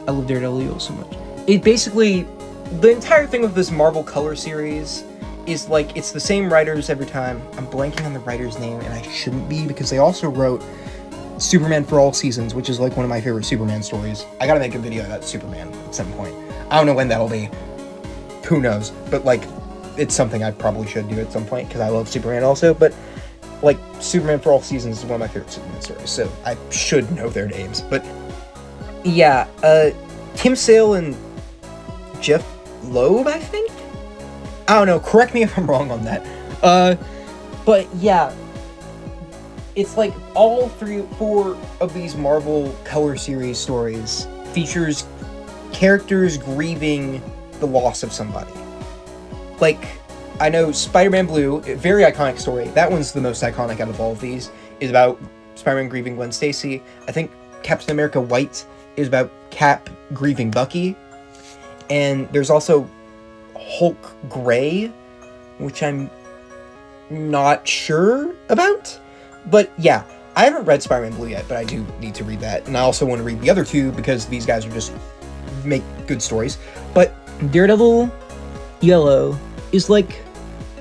I love Daredevil Yellow so much. It basically, the entire thing with this Marvel Color series is, like, it's the same writers every time. I'm blanking on the writer's name, and I shouldn't be, because they also wrote Superman for All Seasons, which is, like, one of my favorite Superman stories. I gotta make a video about Superman at some point. I don't know when that'll be. Who knows? But, like, it's something I probably should do at some point, because I love Superman also, but, like, Superman for All Seasons is one of my favorite Superman stories, so I should know their names. But, yeah, Tim Sale and Jeff Loeb, I think? I don't know, correct me if I'm wrong on that. But, yeah, it's like all 4 of these Marvel Color Series stories features characters grieving the loss of somebody. Like, I know Spider-Man Blue, a very iconic story. That one's the most iconic out of all of these, is about Spider-Man grieving Gwen Stacy. I think Captain America White is about Cap grieving Bucky. And there's also Hulk Gray, which I'm not sure about. But yeah, I haven't read Spider-Man Blue yet, but I do need to read that. And I also want to read the other 2 because these guys are just make good stories. But Daredevil Yellow is like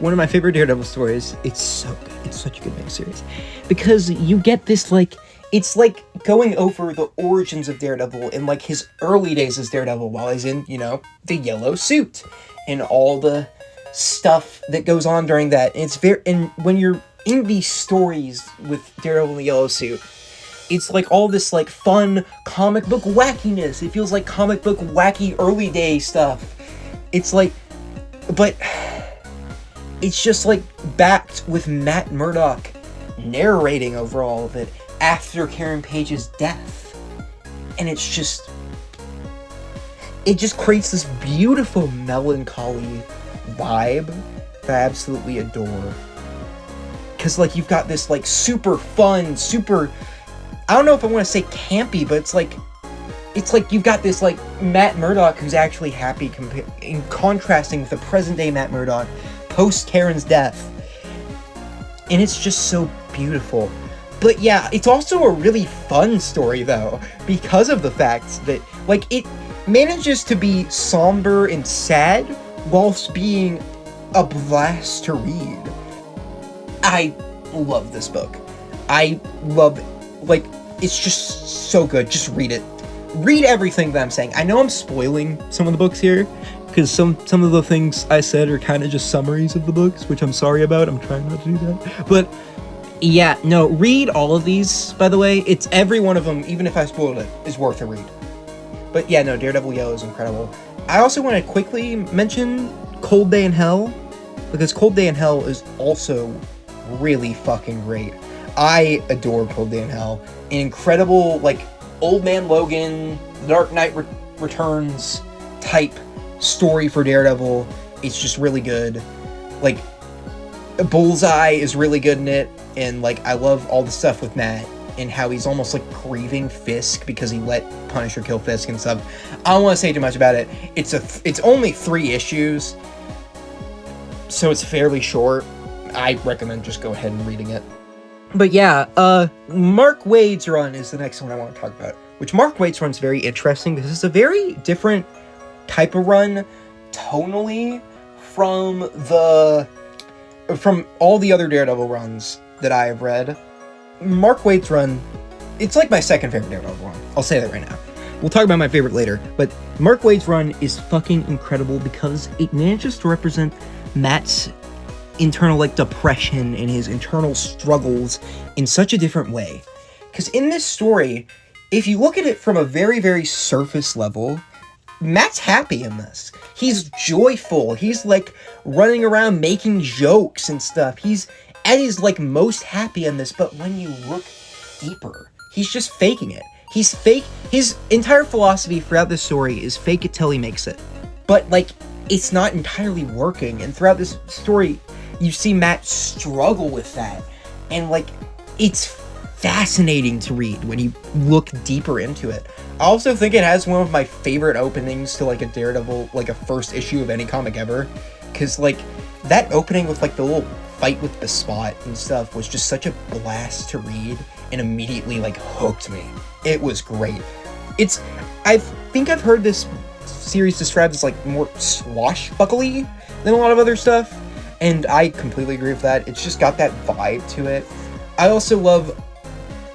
one of my favorite Daredevil stories. It's so good. It's such a good miniseries. Because you get this, like, it's like going over the origins of Daredevil in, like, his early days as Daredevil while he's in, you know, the yellow suit. And all the stuff that goes on during that. And it's very, and when you're in these stories with Daredevil in the yellow suit, it's like all this, like, fun comic book wackiness. It feels like comic book wacky early day stuff. It's like, but it's just like backed with Matt Murdock narrating over all of it after Karen Page's death. And it's just, it just creates this beautiful melancholy vibe that I absolutely adore. Cause like you've got this like super fun, super, I don't know if I want to say campy, but it's like you've got this like Matt Murdock who's actually happy in contrasting with the present day Matt Murdock post Karen's death. And it's just so beautiful. But yeah, it's also a really fun story though, because of the fact that like it manages to be somber and sad whilst being a blast to read. I love this book. I love, like, it's just so good. Just read it. Read everything that I'm saying. I know I'm spoiling some of the books here, because some of the things I said are kind of just summaries of the books, which I'm sorry about. I'm trying not to do that. But yeah, no, read all of these, by the way. It's every one of them, even if I spoiled it, is worth a read. But yeah, no, Daredevil Yellow is incredible. I also want to quickly mention Cold Day in Hell, because Cold Day in Hell is also really fucking great. I adore Cold Day in Hell. An incredible, like, Old Man Logan, Dark Knight Returns type story for Daredevil. It's just really good. Like, Bullseye is really good in it, and, like, I love all the stuff with Matt and how he's almost, like, grieving Fisk because he let Punisher kill Fisk and stuff. I don't want to say too much about it. It's only 3 issues, so it's fairly short. I recommend just go ahead and reading it. But yeah, Mark Waid's run is the next one I want to talk about, which Mark Waid's run's very interesting because it's a very different type of run tonally from all the other Daredevil runs that I have read. Mark Waid's run, it's like my second favorite Daredevil run. I'll say that right now. We'll talk about my favorite later, but Mark Waid's run is fucking incredible because it manages to represent Matt's internal, like, depression and his internal struggles in such a different way. Because in this story, if you look at it from a very, very surface level, Matt's happy in this. He's joyful. He's, like, running around making jokes and stuff. He's at his, like, most happy in this, but when you look deeper, he's just faking it. He's fake. His entire philosophy throughout this story is fake it till he makes it. But, like, it's not entirely working, and throughout this story, you see Matt struggle with that, and, like, it's fascinating to read when you look deeper into it. I also think it has one of my favorite openings to, like, a Daredevil, like, a first issue of any comic ever, because, like, that opening with, like, the little fight with the Spot and stuff was just such a blast to read, and immediately, like, hooked me. It was great. I think I've heard this series described as, like, more swashbuckly than a lot of other stuff, and I completely agree with that. It's just got that vibe to it. I also love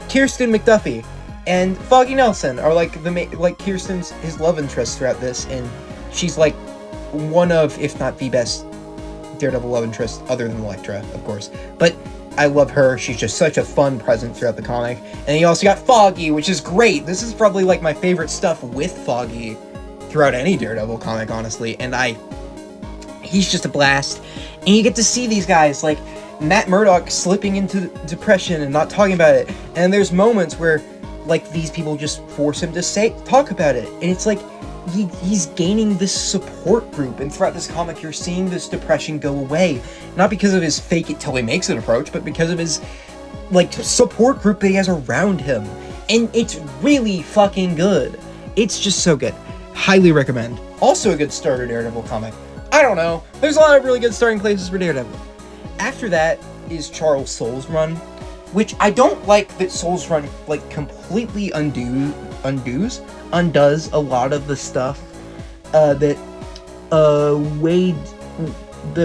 Kirsten McDuffie and Foggy Nelson are, like, Kirsten's his love interest throughout this, and she's, like, one of, if not the best Daredevil love interest, other than Elektra, of course. But I love her. She's just such a fun presence throughout the comic. And you also got Foggy, which is great. This is probably, like, my favorite stuff with Foggy throughout any Daredevil comic, honestly. And he's just a blast. And you get to see these guys, like, Matt Murdock slipping into depression and not talking about it. And there's moments where, like, these people just force him to talk about it. And it's like, he's gaining this support group. And throughout this comic, you're seeing this depression go away. Not because of his fake it till he makes it approach, but because of his, like, support group that he has around him. And it's really fucking good. It's just so good. Highly recommend. Also a good starter Daredevil comic. I don't know. There's a lot of really good starting places for Daredevil. After that is Charles Soule's run, which I don't like that Soule's run, like, completely undoes a lot of the stuff that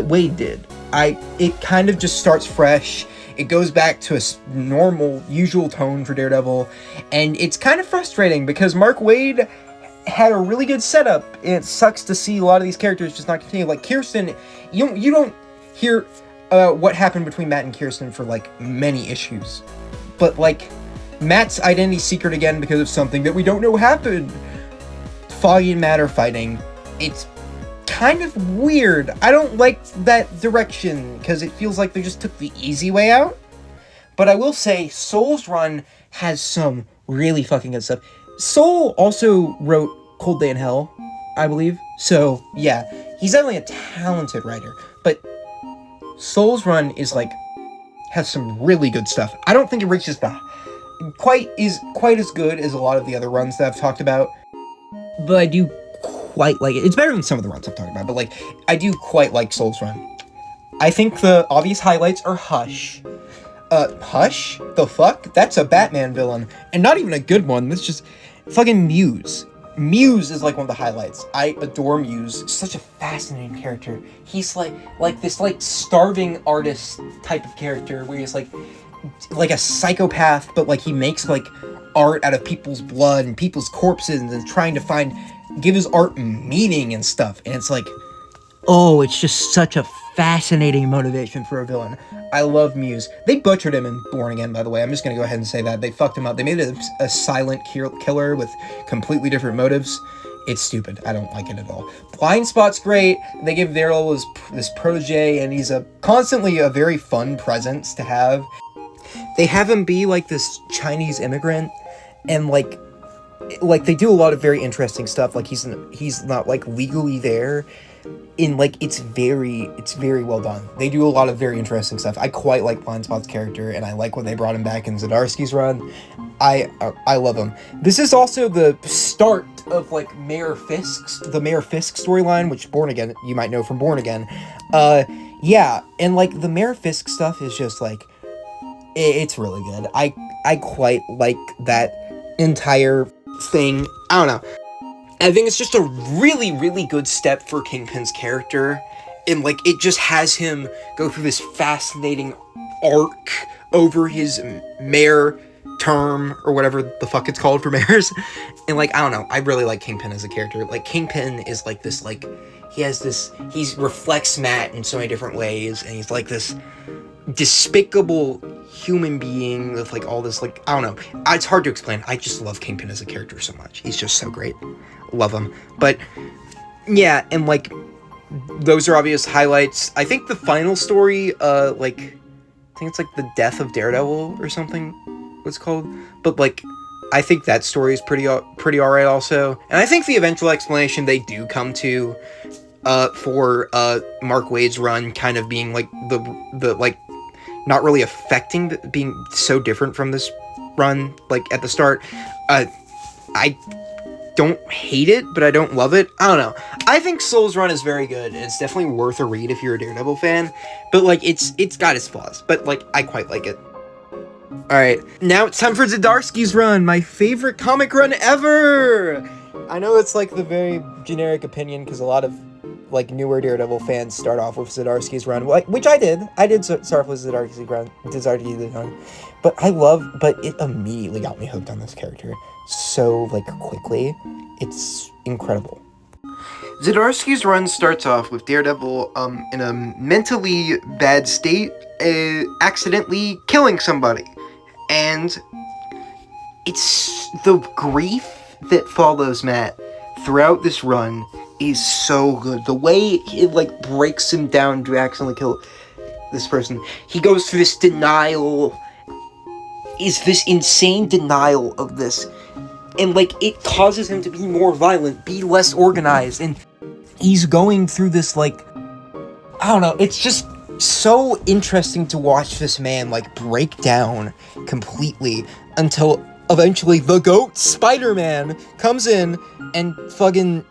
Wade did. It kind of just starts fresh. It goes back to a normal, usual tone for Daredevil, and it's kind of frustrating because Mark Waid had a really good setup, and it sucks to see a lot of these characters just not continue. Like Kirsten, you don't hear what happened between Matt and Kirsten for, like, many issues. But, like, Matt's identity secret again because of something that we don't know happened. Foggy and Matt are fighting. It's kind of weird. I don't like that direction because it feels like they just took the easy way out. But I will say, Soule's run has some really fucking good stuff. Soule also wrote Cold Day in Hell, I believe. So, yeah, he's definitely a talented writer. But Soule's run is, like, has some really good stuff. I don't think it reaches quite as good as a lot of the other runs that I've talked about, but I do quite like it. It's better than some of the runs I've talked about, but, like, I do quite like Soule's run. I think the obvious highlights are Hush. Hush? The fuck? That's a Batman villain, and not even a good one. That's just fucking Muse. Muse is, like, one of the highlights. I adore Muse. Such a fascinating character. He's like this, like, starving artist type of character where he's like a psychopath, but, like, he makes, like, art out of people's blood and people's corpses and trying to give his art meaning and stuff. And it's like, oh, it's just such a fascinating motivation for a villain. I love Muse. They butchered him in Born Again, by the way. I'm just gonna go ahead and say that. They fucked him up. They made it a silent killer with completely different motives. It's stupid. I don't like it at all. Blind Spot's great. They give Daredevil this protege, and he's constantly a very fun presence to have. They have him be, like, this Chinese immigrant, and, like they do a lot of very interesting stuff. Like, he's not, like, legally there. It's very well done. They do a lot of very interesting stuff. I quite like Blind Spot's character, and I like when they brought him back in Zdarsky's run. I love him. This is also the start of, like, the Mayor Fisk storyline, which Born Again, you might know from Born Again. Yeah, and, like, the Mayor Fisk stuff is just, like, it's really good. I quite like that entire thing. I don't know. I think it's just a really, really good step for Kingpin's character. And, like, it just has him go through this fascinating arc over his mayor term, or whatever the fuck it's called for mayors. And, like, I don't know. I really like Kingpin as a character. Like, Kingpin is, like, this, like, he reflects Matt in so many different ways. And he's, like, this despicable human being with, like, all this, like, I don't know. It's hard to explain. I just love Kingpin as a character so much. He's just so great. Love him. But yeah, and, like, those are obvious highlights. I think the final story, I think it's, like, the death of Daredevil or something, what's called. But, like, I think that story is pretty alright also. And I think the eventual explanation they do come to for Mark Waid's run kind of being, like, the like, not really affecting being so different from this run, like, at the start. I don't hate it, but I don't love it. I don't know. I think Soule's run is very good, and it's definitely worth a read if you're a Daredevil fan. But, like, it's got its flaws, but, like, I quite like it. Alright, now it's time for Zdarsky's run, my favorite comic run ever! I know it's, like, the very generic opinion, because a lot of, like, newer Daredevil fans start off with Zdarsky's run, which I did. I did start off with Zdarsky's run, but it immediately got me hooked on this character so, like, quickly. It's incredible. Zdarsky's run starts off with Daredevil in a mentally bad state, accidentally killing somebody. And it's the grief that follows Matt throughout this run is so good. The way it, like, breaks him down to accidentally kill, this person. He goes through this denial, is this insane denial of this, and, like, it causes him to be more violent, be less organized, and he's going through this, like, I don't know, it's just so interesting to watch this man, like, break down completely until eventually the GOAT, Spider-Man, comes in and fucking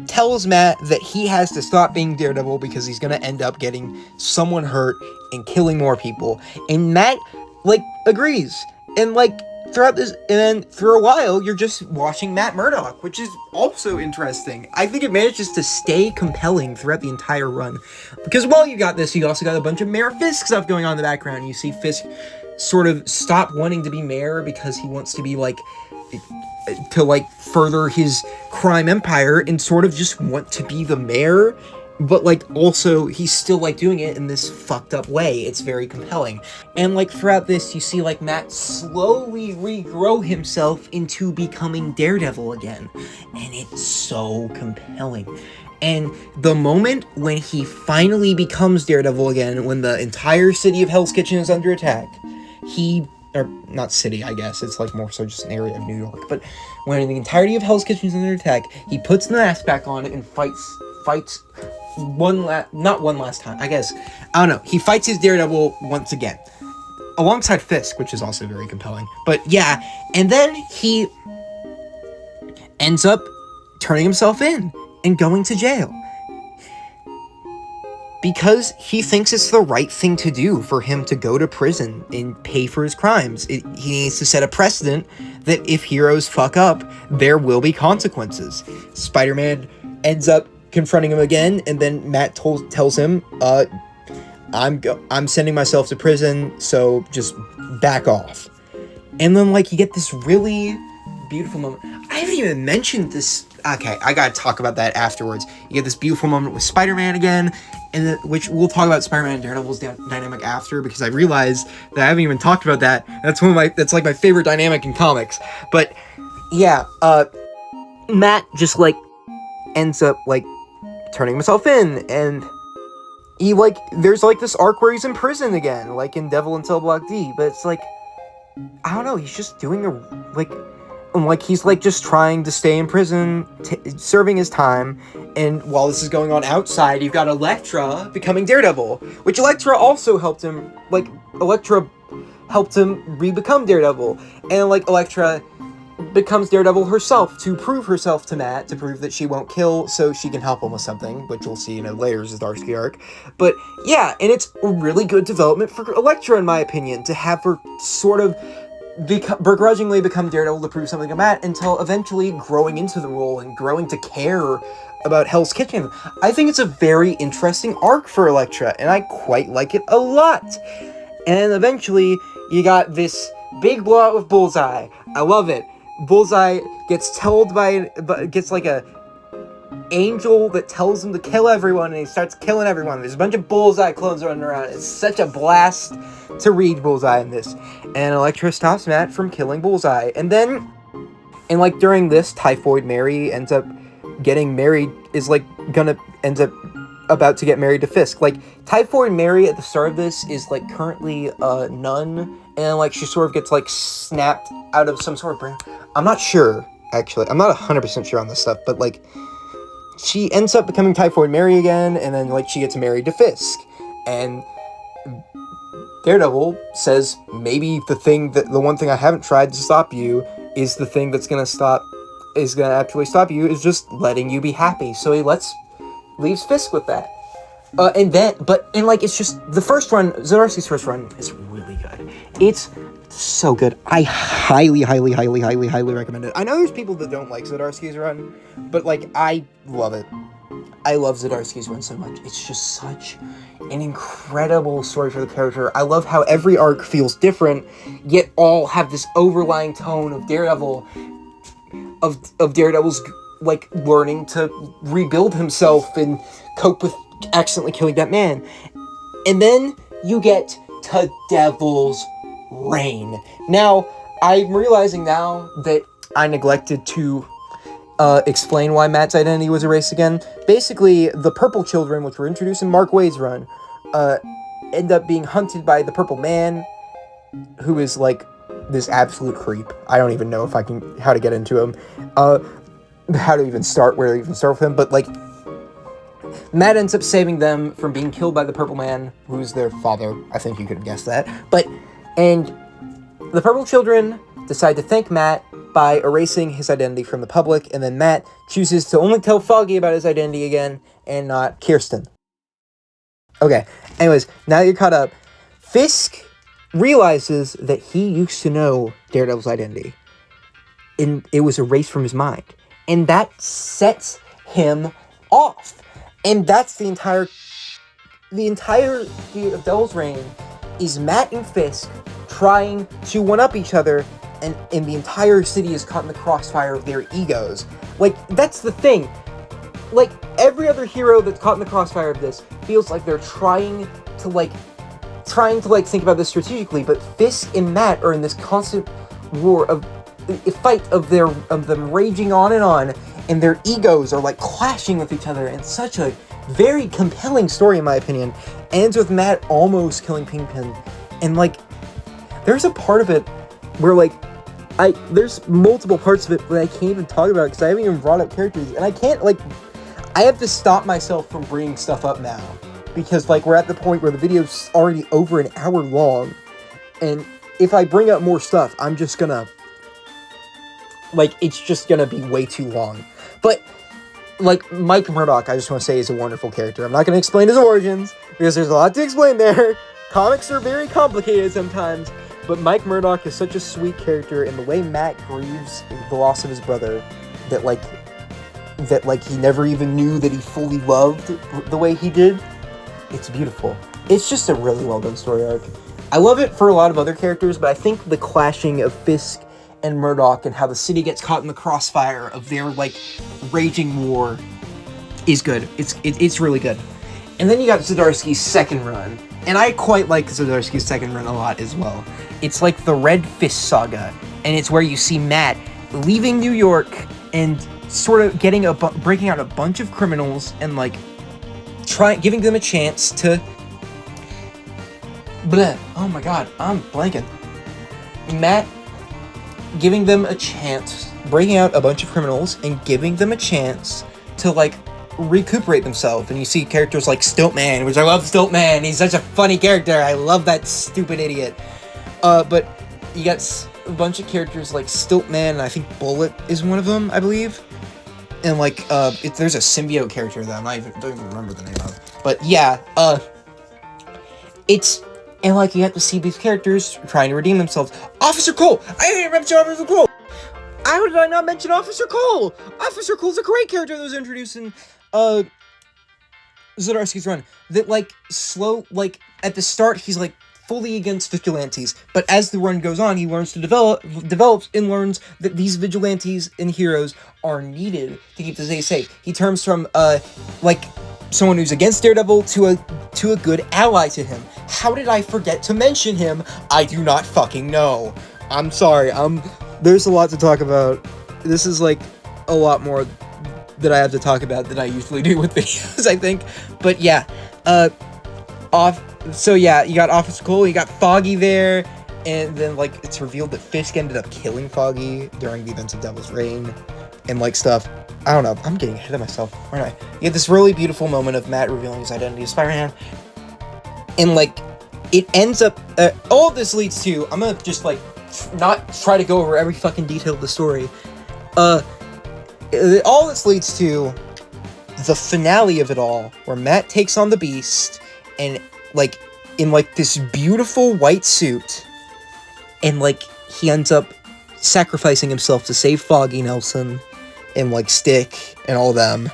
tells Matt that he has to stop being Daredevil because he's gonna end up getting someone hurt and killing more people. And Matt, like, agrees. And, like, throughout this, and then for a while, you're just watching Matt Murdock, which is also interesting. I think it manages to stay compelling throughout the entire run. Because while you got this, you also got a bunch of Mayor Fisk stuff going on in the background. You see Fisk sort of stop wanting to be mayor because he wants to be, like, to, like, further his crime empire and sort of just want to be the mayor, but, like, also he's still, like, doing it in this fucked up way. It's very compelling. And, like, throughout this, you see, like, Matt slowly regrow himself into becoming Daredevil again, and it's so compelling. And the moment when he finally becomes Daredevil again, when the entire city of Hell's Kitchen is under attack, or not city, I guess, it's, like, more so just an area of New York, but when the entirety of Hell's Kitchen is under attack, he puts the mask back on and fights not one last time, I guess, I don't know, he fights his Daredevil once again, alongside Fisk, which is also very compelling, but yeah, and then he ends up turning himself in and going to jail. Because he thinks it's the right thing to do for him to go to prison and pay for his crimes. He needs to set a precedent that if heroes fuck up, there will be consequences. Spider-Man ends up confronting him again, and then Matt tells him, I'm sending myself to prison, so just back off. And then, like, you get this really beautiful moment. I haven't even mentioned this. Okay, I gotta talk about that afterwards. You get this beautiful moment with Spider-Man again, and which we'll talk about Spider-Man and Daredevil's dynamic after, because I realized that I haven't even talked about that. That's like my favorite dynamic in comics. But yeah, Matt just, like, ends up, like, turning himself in, and he, like, there's, like, this arc where he's in prison again, like in Devil in Cell Block D, but it's like, I don't know, he's just doing he's, like, just trying to stay in prison, serving his time, and while this is going on outside, you've got Elektra becoming Daredevil, which Elektra also helped him, like, Elektra helped him re-become Daredevil, and, like, Elektra becomes Daredevil herself to prove herself to Matt, to prove that she won't kill, so she can help him with something, which we'll see in a later Zdarsky arc. But yeah, and it's a really good development for Elektra, in my opinion, to have her sort of begrudgingly become Daredevil to prove something to Matt, until eventually growing into the role and growing to care about Hell's Kitchen. I think it's a very interesting arc for Elektra, and I quite like it a lot. And eventually, you got this big blowout with Bullseye. I love it. Bullseye gets gets, like, a angel that tells him to kill everyone, and he starts killing everyone. There's a bunch of Bullseye clones running around. It's such a blast to read Bullseye in this. And Elektra stops Matt from killing Bullseye. And then, and, like, during this, Typhoid Mary ends up getting married, ends up about to get married to Fisk. Like, Typhoid Mary at the start of this is, like, currently a nun, and, like, she sort of gets, like, snapped out of some sort of brain. I'm not sure, actually. I'm not 100% sure on this stuff, but, like, she ends up becoming Typhoid Mary again, and then, like, she gets married to Fisk. And Daredevil says, maybe the one thing I haven't tried to stop you is the thing that's gonna actually stop you, is just letting you be happy. So he leaves Fisk with that. It's just, the first run, Zdarsky's first run is really good. It's so good. I highly, highly, highly, highly, highly recommend it. I know there's people that don't like Zdarsky's run, but, like, I love it. I love Zdarsky's run so much. It's just such an incredible story for the character. I love how every arc feels different, yet all have this overlying tone of Daredevil, of Daredevil's, like, learning to rebuild himself and cope with accidentally killing that man. And then you get to Devil's Reign. Now, I'm realizing now that I neglected to explain why Matt's identity was erased again. Basically, the Purple Children, which were introduced in Mark Waid's run, end up being hunted by the Purple Man, who is like this absolute creep. I don't even know how to get into him, how to even start, where to even start with him, but like, Matt ends up saving them from being killed by the Purple Man, who's their father. I think you could have guessed that. And the Purple Children decide to thank Matt by erasing his identity from the public, and then Matt chooses to only tell Foggy about his identity again, and not Kirsten. Okay, anyways, now that you're caught up, Fisk realizes that he used to know Daredevil's identity, and it was erased from his mind, and that sets him off. And that's the entirety of Devil's Reign is Matt and Fisk trying to one-up each other, and the entire city is caught in the crossfire of their egos. Like, that's the thing. Like, every other hero that's caught in the crossfire of this feels like they're trying to think about this strategically, but Fisk and Matt are in this constant war of a fight of them raging on, and their egos are like clashing with each other, and such a very compelling story, in my opinion. Ends with Matt almost killing Kingpin, and like, there's a part of it where like, there's multiple parts of it that I can't even talk about because I haven't even brought up characters, and I can't, like, I have to stop myself from bringing stuff up now, because like, we're at the point where the video's already over an hour long, and if I bring up more stuff, I'm just gonna, like, it's just gonna be way too long. But like, Mike Murdock, I just want to say, is a wonderful character. I'm not going to explain his origins, because there's a lot to explain there. Comics are very complicated sometimes, but Mike Murdock is such a sweet character, and the way Matt grieves the loss of his brother, that he never even knew that he fully loved the way he did, it's beautiful. It's just a really well done story arc. I love it for a lot of other characters, but I think the clashing of Fisk and Murdock, and how the city gets caught in the crossfire of their, like, raging war is good. It's really good. And then you got Zdarsky's second run, and I quite like Zdarsky's second run a lot as well. It's like the Red Fist saga, and it's where you see Matt leaving New York and sort of breaking out a bunch of criminals, and like giving them a chance to oh my god, I'm blanking. Matt giving them a chance, breaking out a bunch of criminals and giving them a chance to, like, recuperate themselves. And you see characters like Stiltman, which I love Stiltman. He's such a funny character. I love that stupid idiot. But you got a bunch of characters like Stiltman, and I think Bullet is one of them, I believe. And like, there's a symbiote character that don't even remember the name of. But yeah, and like, you have to see these characters trying to redeem themselves. Officer Cole! I didn't mention Officer Cole! How did I not mention Officer Cole? Officer Cole's a great character that was introduced in Zdarsky's run. That, like, at the start, he's like fully against vigilantes, but as the run goes on, he learns to develops and learns that these vigilantes and heroes are needed to keep the city safe. He turns from like someone who's against Daredevil to a good ally to him. How did I forget to mention him? I do not fucking know. I'm sorry. There's a lot to talk about. This is like a lot more that I have to talk about than I usually do with videos, I think. But yeah, so yeah, you got Officer Cole, you got Foggy there, and then like it's revealed that Fisk ended up killing Foggy during the events of Devil's Reign, and like stuff. I don't know, I'm getting ahead of myself, aren't I? You had this really beautiful moment of Matt revealing his identity as Spider-Man, and like, it ends up, all of this leads to, I'm gonna just like, not try to go over every fucking detail of the story, all this leads to the finale of it all, where Matt takes on the Beast, and like, in like this beautiful white suit, and like, he ends up sacrificing himself to save Foggy Nelson, and like Stick, and all them.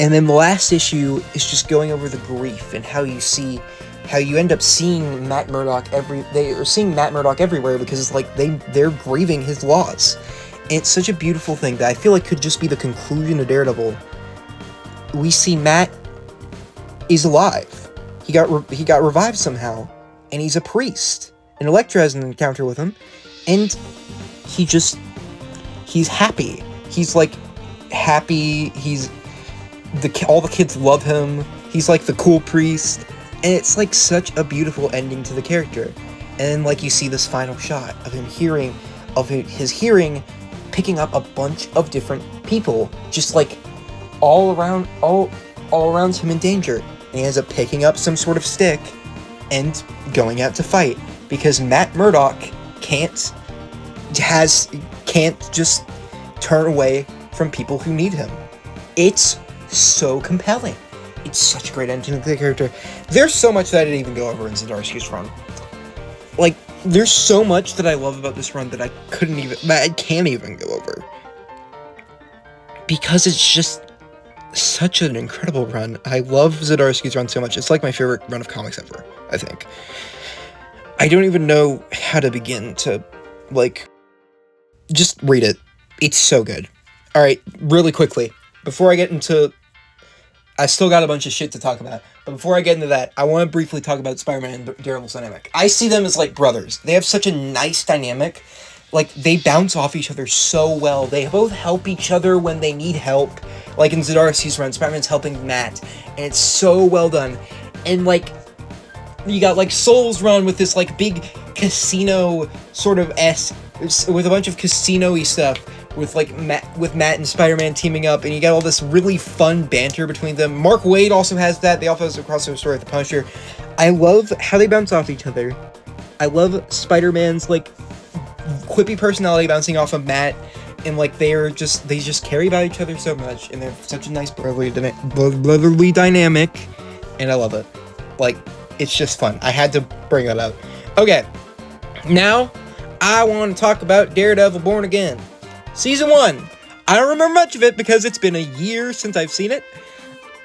And then the last issue is just going over the grief, and how you end up seeing Matt Murdock everywhere, because it's like they're grieving his loss. And it's such a beautiful thing that I feel like could just be the conclusion of Daredevil. We see Matt is alive. He got revived somehow, and he's a priest. And Elektra has an encounter with him, and he's happy. He's like happy. All the kids love him. He's like the cool priest, And it's like such a beautiful ending to the character. And like you see this final shot of him his hearing picking up a bunch of different people, just like all around him in danger. And he ends up picking up some sort of stick and going out to fight, because Matt Murdock can't just turn away from people who need him. It's so compelling. It's such a great ending to the character. There's so much that I didn't even go over in Zdarsky's run. Like, there's so much that I love about this run that I can't even go over. Because it's just such an incredible run. I love Zdarsky's run so much. It's like my favorite run of comics ever, I think. I don't even know how to begin to, like, just read it. It's so good. Alright, really quickly, before I get into... I still got a bunch of shit to talk about, but before I get into that, I want to briefly talk about Spider-Man and Daredevil's dynamic. I see them as, like, brothers. They have such a nice dynamic. Like, they bounce off each other so well. They both help each other when they need help. Like, in Zdarsky's run, Spider-Man's helping Matt, and it's so well done. And, like, you got, like, Soul's run with this, like, big casino sort of with a bunch of casino-y stuff. With Matt and Spider-Man teaming up, and you got all this really fun banter between them. Mark Waid also has that. They also have a crossover story with the Punisher. I love how they bounce off each other. I love Spider-Man's, like, quippy personality bouncing off of Matt, and, like, they just carry about each other so much, and they're such a nice brotherly dynamic, and I love it. Like, it's just fun. I had to bring that up. Okay, now I want to talk about Daredevil Born Again. Season 1. I don't remember much of it because it's been a year since I've seen it.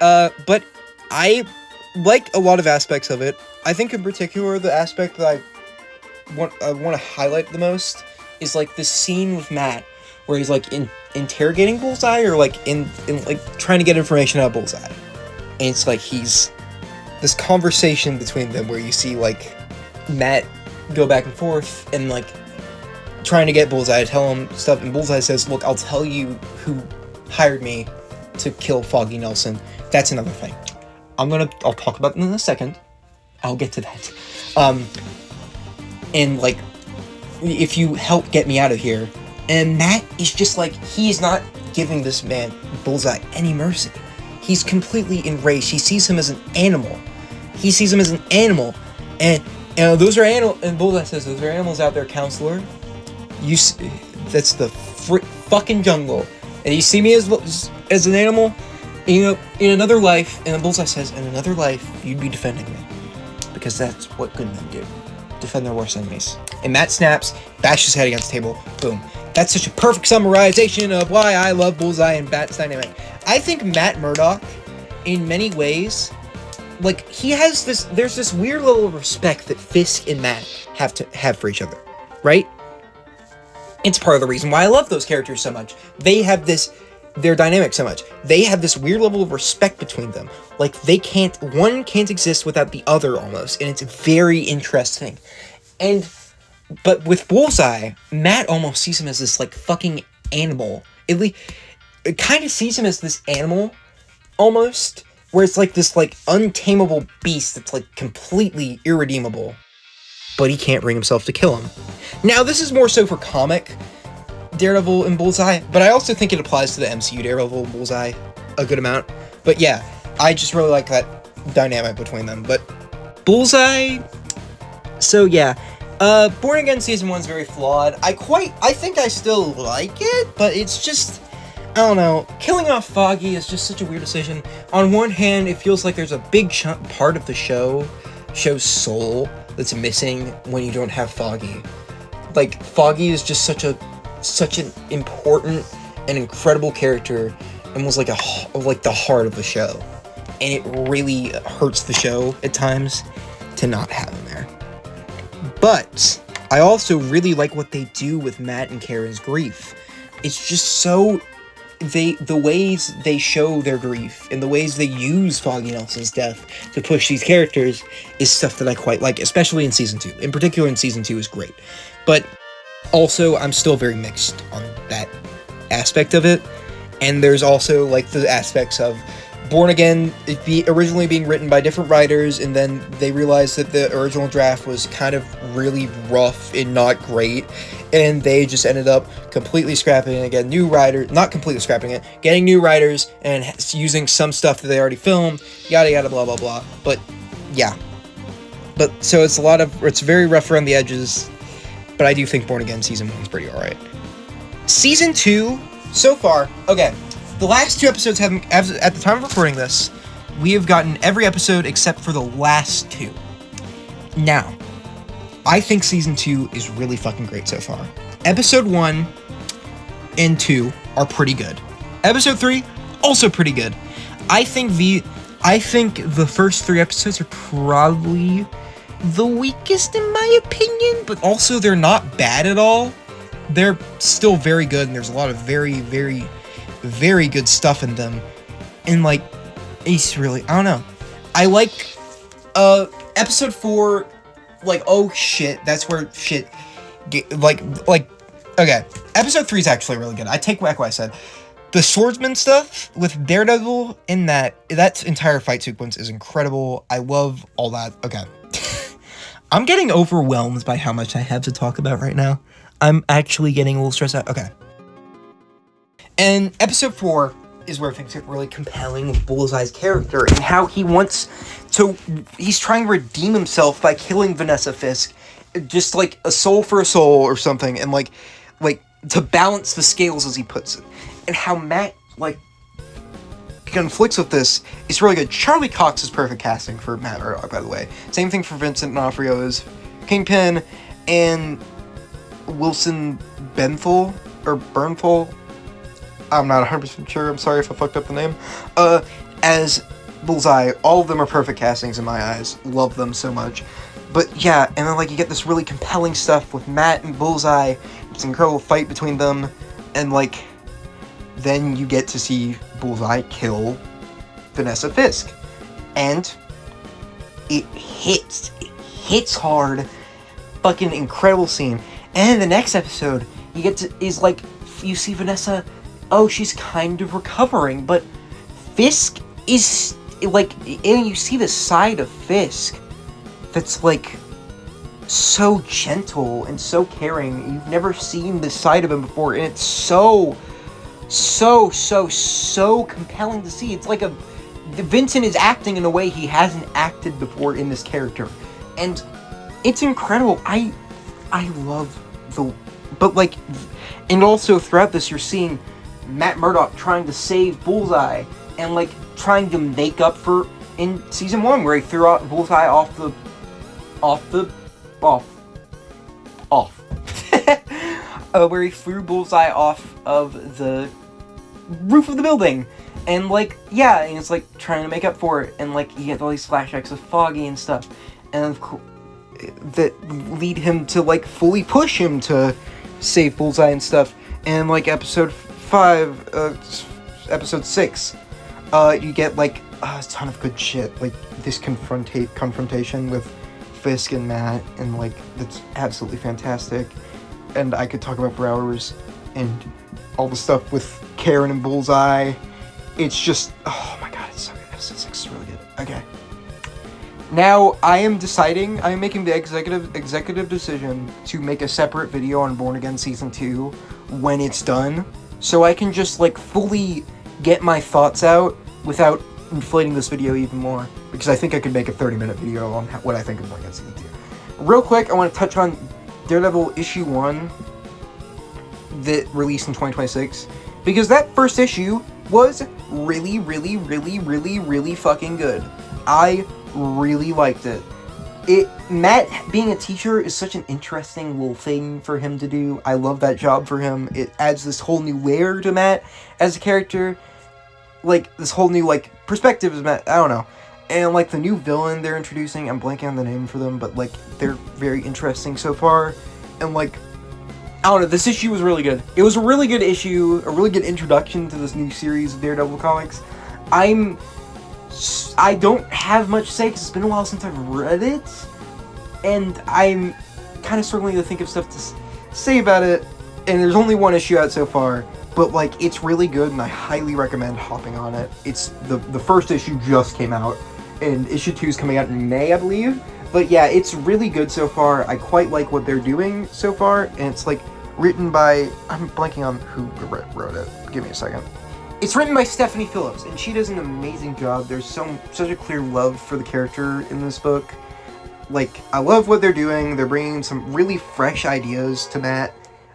But I like a lot of aspects of it. I think in particular the aspect that I want to highlight the most is like this scene with Matt where he's like interrogating Bullseye, or like in like trying to get information out of Bullseye. And it's like he's this conversation between them where you see like Matt go back and forth and like trying to get Bullseye to tell him stuff, and Bullseye says, look, I'll tell you who hired me to kill Foggy Nelson. That's another thing. I'll talk about them in a second. I'll get to that. And like, if you help get me out of here. And Matt is just like, he's not giving this man, Bullseye, any mercy. He's completely enraged. He sees him as an animal. And those are animals, and Bullseye says, those are animals out there, counselor. That's the fucking jungle, and you see me as an animal, you know, in another life. And then Bullseye says, in another life, you'd be defending me, because that's what good men do, defend their worst enemies. And Matt snaps, bashes his head against the table, boom. That's such a perfect summarization of why I love Bullseye and Matt's dynamic. I think Matt Murdock, in many ways, like, there's this weird level of respect that Fisk and Matt have for each other, right? It's part of the reason why I love those characters so much. Their dynamic so much. They have this weird level of respect between them. Like, one can't exist without the other almost, and it's very interesting. But with Bullseye, Matt almost sees him as this, like, fucking animal. It kind of sees him as this animal, almost, where it's like this, like, untamable beast that's, like, completely irredeemable. But he can't bring himself to kill him. Now, this is more so for comic Daredevil and Bullseye, but I also think it applies to the MCU Daredevil and Bullseye a good amount. But yeah, I just really like that dynamic between them. But Bullseye... So yeah, Born Again Season 1 is very flawed. I think I still like it, but it's just... I don't know. Killing off Foggy is just such a weird decision. On one hand, it feels like there's a big part of the show's soul that's missing when you don't have Foggy. Like, Foggy is just such an important and incredible character, and was like the heart of the show. And it really hurts the show at times to not have him there. But I also really like what they do with Matt and Karen's grief. It's just so... the ways they show their grief and the ways they use Foggy Nelson's death to push these characters is stuff that I quite like, especially in Season 2. In particular, in Season 2 is great. But also, I'm still very mixed on that aspect of it. And there's also, like, the aspects of Born Again, originally being written by different writers, and then they realized that the original draft was kind of really rough and not great, and they just ended up completely scrapping it, getting new writers, not completely scrapping it, getting new writers, and using some stuff that they already filmed, yada yada blah blah blah, but yeah. But, so it's very rough around the edges, but I do think Born Again Season 1 is pretty alright. Season 2, so far, okay, the last 2 episodes haven't, at the time of recording this, we have gotten every episode except for the last 2. Now, I think Season 2 is really fucking great so far. Episode 1 and 2 are pretty good. Episode 3, also pretty good. I think the first 3 episodes are probably the weakest in my opinion, but also they're not bad at all. They're still very good, and there's a lot of very, very, very good stuff in them. And, like, it's really, I don't know. I like, episode 4, like, oh shit, that's where shit, okay. Episode 3 is actually really good. I take back what I said. The swordsman stuff with Daredevil in that entire fight sequence is incredible. I love all that. Okay. I'm getting overwhelmed by how much I have to talk about right now. I'm actually getting a little stressed out. Okay. And episode 4 is where things get really compelling with Bullseye's character and how he's trying to redeem himself by killing Vanessa Fisk, just like a soul for a soul or something, and like to balance the scales, as he puts it. And how Matt, conflicts with this is really good. Charlie Cox is perfect casting for Matt Murdock, by the way. Same thing for Vincent D'Onofrio as Kingpin, and Wilson Bernthal, I'm not 100% sure, I'm sorry if I fucked up the name, as Bullseye. All of them are perfect castings in my eyes. Love them so much. But yeah, and then you get this really compelling stuff with Matt and Bullseye. It's an incredible fight between them, and then you get to see Bullseye kill Vanessa Fisk. And it hits hard. Fucking incredible scene. And in the next episode, you see Vanessa, she's kind of recovering, but Fisk is, and you see the side of Fisk that's, so gentle and so caring. You've never seen this side of him before, and it's so compelling to see. It's Vincent is acting in a way he hasn't acted before in this character, and it's incredible. I love and also throughout this, you're seeing Matt Murdock trying to save Bullseye, and trying to make up for in season 1 where he threw out Bullseye off where he threw Bullseye off of the roof of the building, and and it's trying to make up for it, and you get all these flashbacks of Foggy and stuff, and that lead him to fully push him to save Bullseye and stuff. And episode 6, you get a ton of good shit, this confrontation with Fisk and Matt, and that's absolutely fantastic, and I could talk about for hours. And all the stuff with Karen and Bullseye, it's just, oh my god, it's so good. Episode 6 is really good. Okay, now I am making the executive decision to make a separate video on Born Again Season 2 when it's done, so I can just fully get my thoughts out without inflating this video even more, because I think I could make a 30-minute video on what I think of Born Again Season 2. Real quick, I want to touch on Daredevil issue 1 that released in 2026, because that first issue was really, really, really, really, really fucking good. I really liked it. Matt being a teacher is such an interesting little thing for him to do. I love that job for him. It adds this whole new layer to Matt as a character, this whole new perspective of Matt. I don't know. And the new villain they're introducing, I'm blanking on the name for them, but they're very interesting so far. And I don't know, this issue was really good. It was a really good issue, a really good introduction to this new series of Daredevil comics. I don't have much to say because it's been a while since I've read it, and I'm kind of struggling to think of stuff to say about it, and there's only one issue out so far, but like it's really good, and I highly recommend hopping on it. It's the first issue just came out, and issue 2 is coming out in May, I believe. But yeah, it's really good so far. I quite like what they're doing so far, and it's like written by, I'm blanking on who wrote it. Give me a second. It's written by Stephanie Phillips, and she does an amazing job. There's such a clear love for the character in this book. Like, I love what they're doing. They're bringing some really fresh ideas to Matt.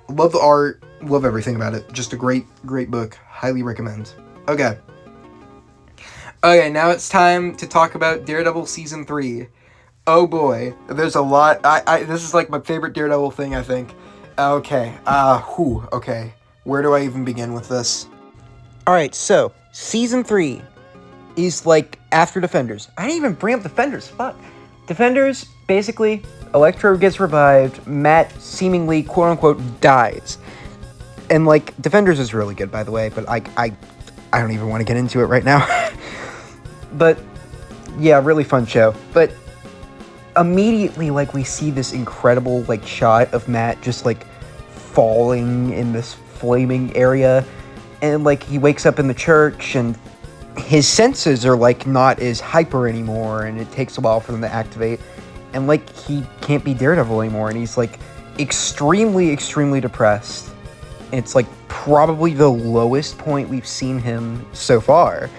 Love the art. Love everything about it. Just a great, great book. Highly recommend. Okay. Okay, now it's time to talk about Daredevil Season 3. Oh boy. There's a lot. This is like my favorite Daredevil thing, I think. Okay. Okay. Where do I even begin with this? Alright, so, Season 3 is like after Defenders. I didn't even bring up Defenders. Fuck. Defenders, basically, Electro gets revived, Matt seemingly, quote-unquote, dies. And, like, Defenders is really good, by the way, but I don't even want to get into it right now. But, yeah, really fun show. But immediately, like, we see this incredible, like, shot of Matt just, like, falling in this flaming area. And, like, he wakes up in the church, and his senses are, like, not as hyper anymore, and it takes a while for them to activate, and, like, he can't be Daredevil anymore, and he's, like, extremely, extremely depressed. It's, like, probably the lowest point we've seen him so far.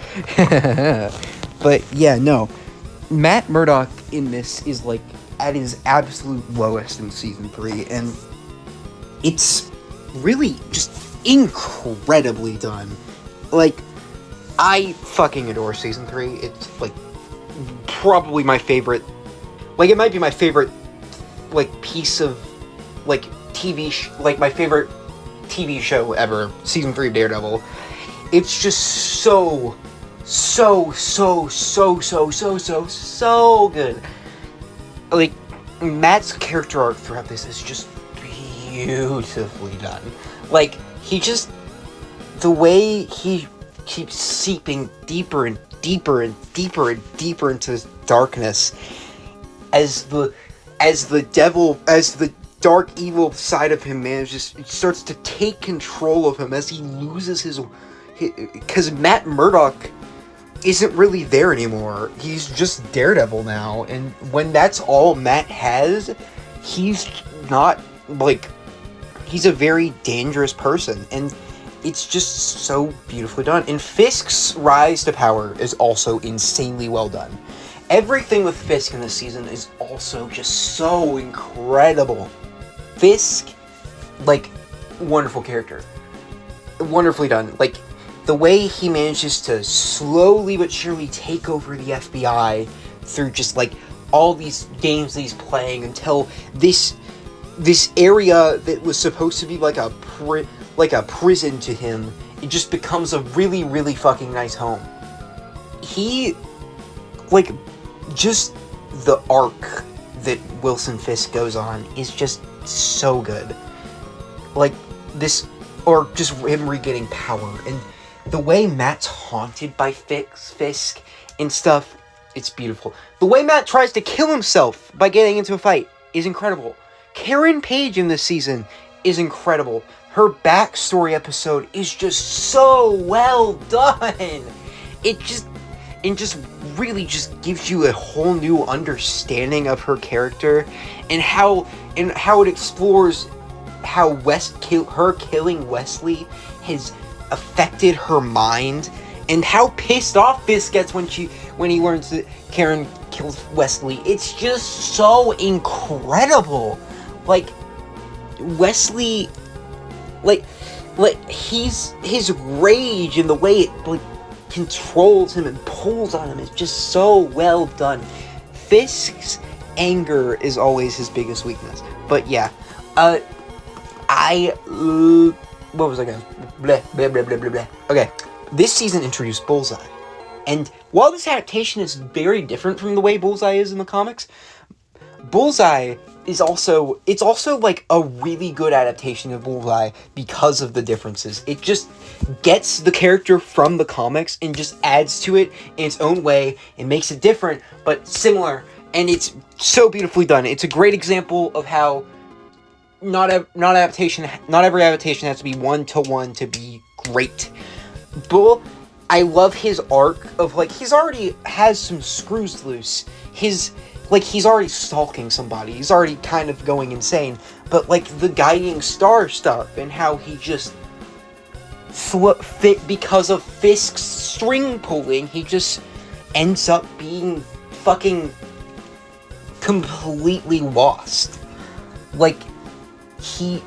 But, yeah, no. Matt Murdock in this is, like, at his absolute lowest in Season 3, and it's really just incredibly done. Like, I fucking adore Season 3. It's, like, probably my favorite, like, it might be my favorite, like, piece of, like, like, my favorite TV show ever, Season 3 of Daredevil. It's just so good. Like, Matt's character arc throughout this is just beautifully done. Like, he just, the way he keeps seeping deeper and deeper and deeper and deeper into darkness as the dark evil side of him starts to take control of him as he loses his because Matt Murdock isn't really there anymore. He's just Daredevil now, and when that's all Matt has, he's not, like, he's a very dangerous person, and it's just so beautifully done. And Fisk's rise to power is also insanely well done. Everything with Fisk in this season is also just so incredible. Fisk, like, wonderful character. Wonderfully done. Like, the way he manages to slowly but surely take over the FBI through just, like, all these games that he's playing until this area that was supposed to be like a prison to him, it just becomes a really, really fucking nice home. He, like, just the arc that Wilson Fisk goes on is just so good. Like, this, or just him regaining power, and the way Matt's haunted by Fisk and stuff, it's beautiful. The way Matt tries to kill himself by getting into a fight is incredible. Karen Page in this season is incredible. Her backstory episode is just so well done. It just really just gives you a whole new understanding of her character, and how it explores how her killing Wesley has affected her mind, and how pissed off Fisk gets when he learns that Karen kills Wesley. It's just so incredible. Like, Wesley, like his rage and the way it, like, controls him and pulls on him is just so well done. Fisk's anger is always his biggest weakness. But yeah, what was I going? Blah, blah, blah, blah, blah, blah. Okay, this season introduced Bullseye. And while this adaptation is very different from the way Bullseye is in the comics, Bullseye is also, it's also like a really good adaptation of Bullseye because of the differences. It just gets the character from the comics and just adds to it in its own way and makes it different but similar, and it's so beautifully done. It's a great example of how not every adaptation has to be one-to-one to be great. Bull, I love his arc of, like, he's already has some screws loose. He's already stalking somebody. He's already kind of going insane. But, like, the guiding star stuff and how he just fit because of Fisk's string pulling, he just ends up being fucking completely lost. Like, he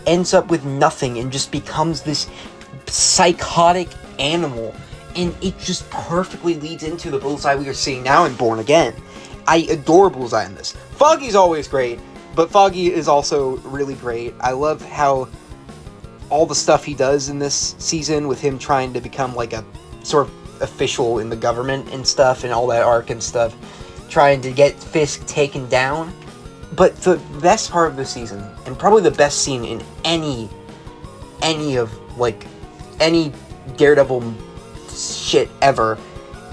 ends up with nothing and just becomes this psychotic animal, and it just perfectly leads into the Bullseye we are seeing now in Born Again. I adore Bullseye in this. Foggy's always great, but Foggy is also really great. I love how all the stuff he does in this season with him trying to become like a sort of official in the government and stuff, and all that arc and stuff, trying to get Fisk taken down. But the best part of the season, and probably the best scene in any Daredevil shit ever,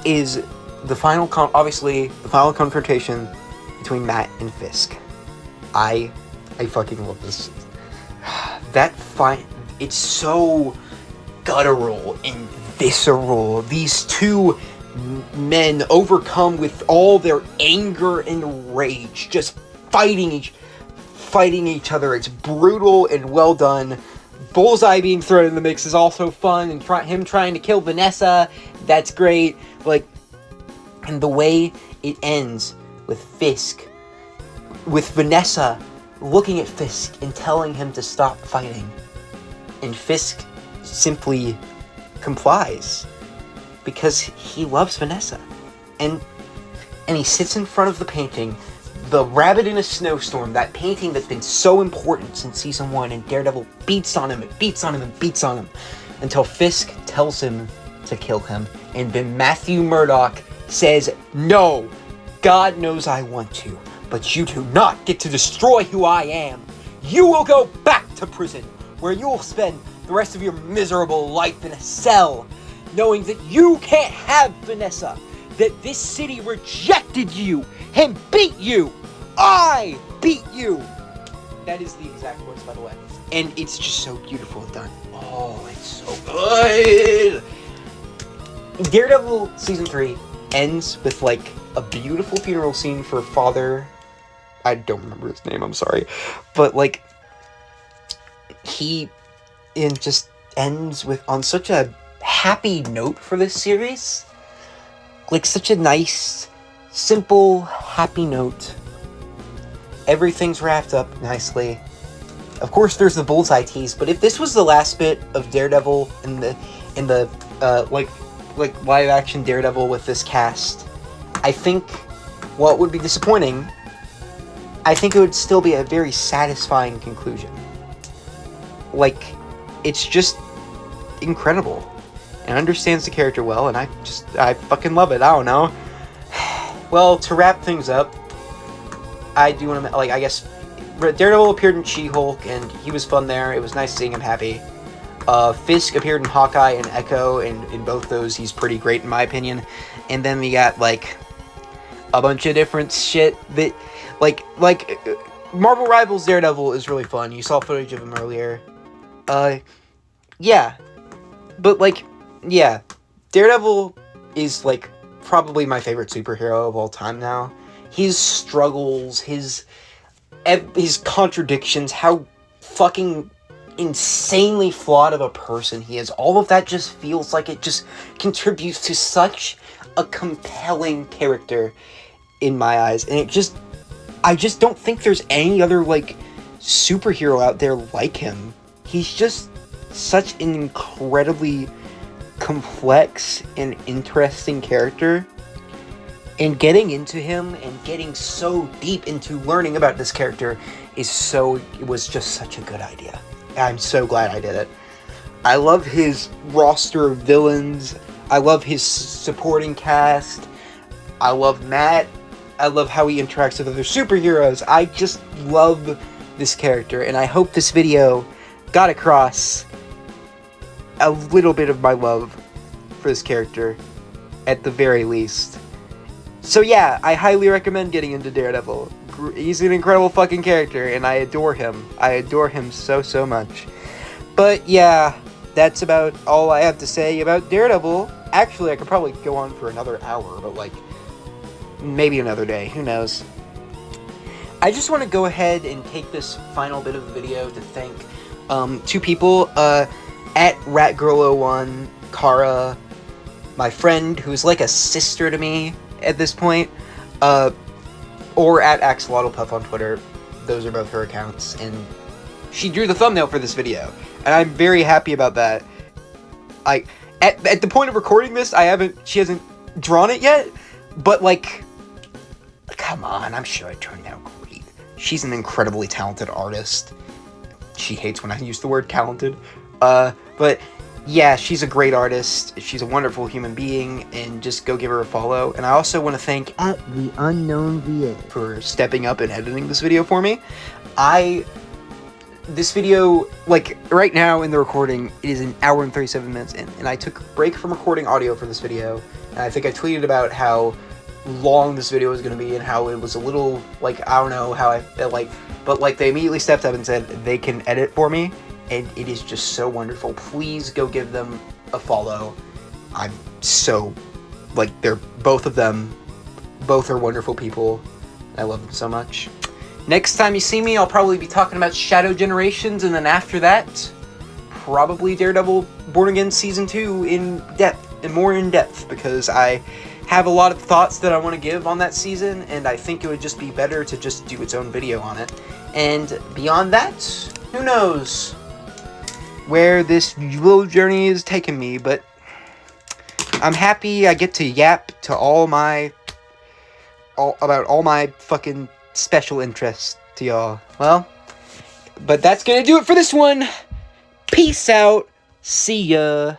is the final confrontation between Matt and Fisk. I fucking love this. That fight, it's so guttural and visceral. These two men overcome with all their anger and rage, just fighting each other. It's brutal and well done. Bullseye being thrown in the mix is also fun, and him trying to kill Vanessa, that's great. Like, and the way it ends with Fisk, with Vanessa looking at Fisk and telling him to stop fighting, and Fisk simply complies because he loves Vanessa, and he sits in front of the painting, The Rabbit in a Snowstorm, that painting that's been so important since season 1, and Daredevil beats on him and beats on him and beats on him until Fisk tells him to kill him, and then Matthew Murdock says, "No, God knows I want to, but you do not get to destroy who I am. You will go back to prison, where you will spend the rest of your miserable life in a cell, knowing that you can't have Vanessa, that this city rejected you and beat you. I beat you." That is the exact words, by the way. And it's just so beautiful done. Oh, it's so good. Daredevil Season 3 ends with, like, a beautiful funeral scene for Father... I don't remember his name, I'm sorry. But, like, it just ends on such a happy note for this series. Like, such a nice, simple, happy note. Everything's wrapped up nicely. Of course, there's the Bullseye tease, but if this was the last bit of Daredevil in the live action Daredevil with this cast, I think, while it would be disappointing, I think it would still be a very satisfying conclusion. Like, it's just incredible. And understands the character well, and I fucking love it. I don't know. Well, to wrap things up, I do want to, I guess, Daredevil appeared in She-Hulk, and he was fun there. It was nice seeing him happy. Fisk appeared in Hawkeye and Echo, and in both those, he's pretty great in my opinion. And then we got, like, a bunch of different shit that, like, Marvel Rivals Daredevil is really fun. You saw footage of him earlier. Yeah. But, like, yeah, Daredevil is, like, probably my favorite superhero of all time now. His struggles, his contradictions, how fucking insanely flawed of a person he is, all of that just feels like it just contributes to such a compelling character in my eyes. And I just don't think there's any other, like, superhero out there like him. He's just such an incredibly complex and interesting character, and getting into him and getting so deep into learning about this character it was just such a good idea. I'm so glad I did it. I love his roster of villains. I love his supporting cast. I love Matt. I love how he interacts with other superheroes. I just love this character, and I hope this video got across a little bit of my love for this character, at the very least. So yeah, I highly recommend getting into Daredevil. He's an incredible fucking character, and I adore him. I adore him so, so much. But yeah, that's about all I have to say about Daredevil. Actually, I could probably go on for another hour, but, like, maybe another day. Who knows? I just want to go ahead and take this final bit of the video to thank two people. At RatGirl01, Kara, my friend, who's like a sister to me at this point, or at AxolotlPuff on Twitter. Those are both her accounts, and she drew the thumbnail for this video, and I'm very happy about that. At the point of recording this, she hasn't drawn it yet, but, like, come on, I'm sure it turned out great. She's an incredibly talented artist. She hates when I use the word talented. But yeah, she's a great artist. She's a wonderful human being, and just go give her a follow. And I also want to thank at TheUnknownVA for stepping up and editing this video for me. This video, like, right now in the recording, it is an hour and 37 minutes in, and I took a break from recording audio for this video, and I think I tweeted about how long this video was going to be, and how it was a little, like, I don't know how I felt like, but, like, they immediately stepped up and said they can edit for me, and it is just so wonderful. Please go give them a follow. I'm so, like, both are wonderful people. I love them so much. Next time you see me, I'll probably be talking about Shadow Generations, and then after that, probably Daredevil Born Again Season 2 in depth, and more in depth, because I have a lot of thoughts that I want to give on that season, and I think it would just be better to just do its own video on it. And beyond that, who knows where this little journey is taking me, but I'm happy I get to yap to about all my fucking special interests to y'all. Well, but that's gonna do it for this one. Peace out. See ya.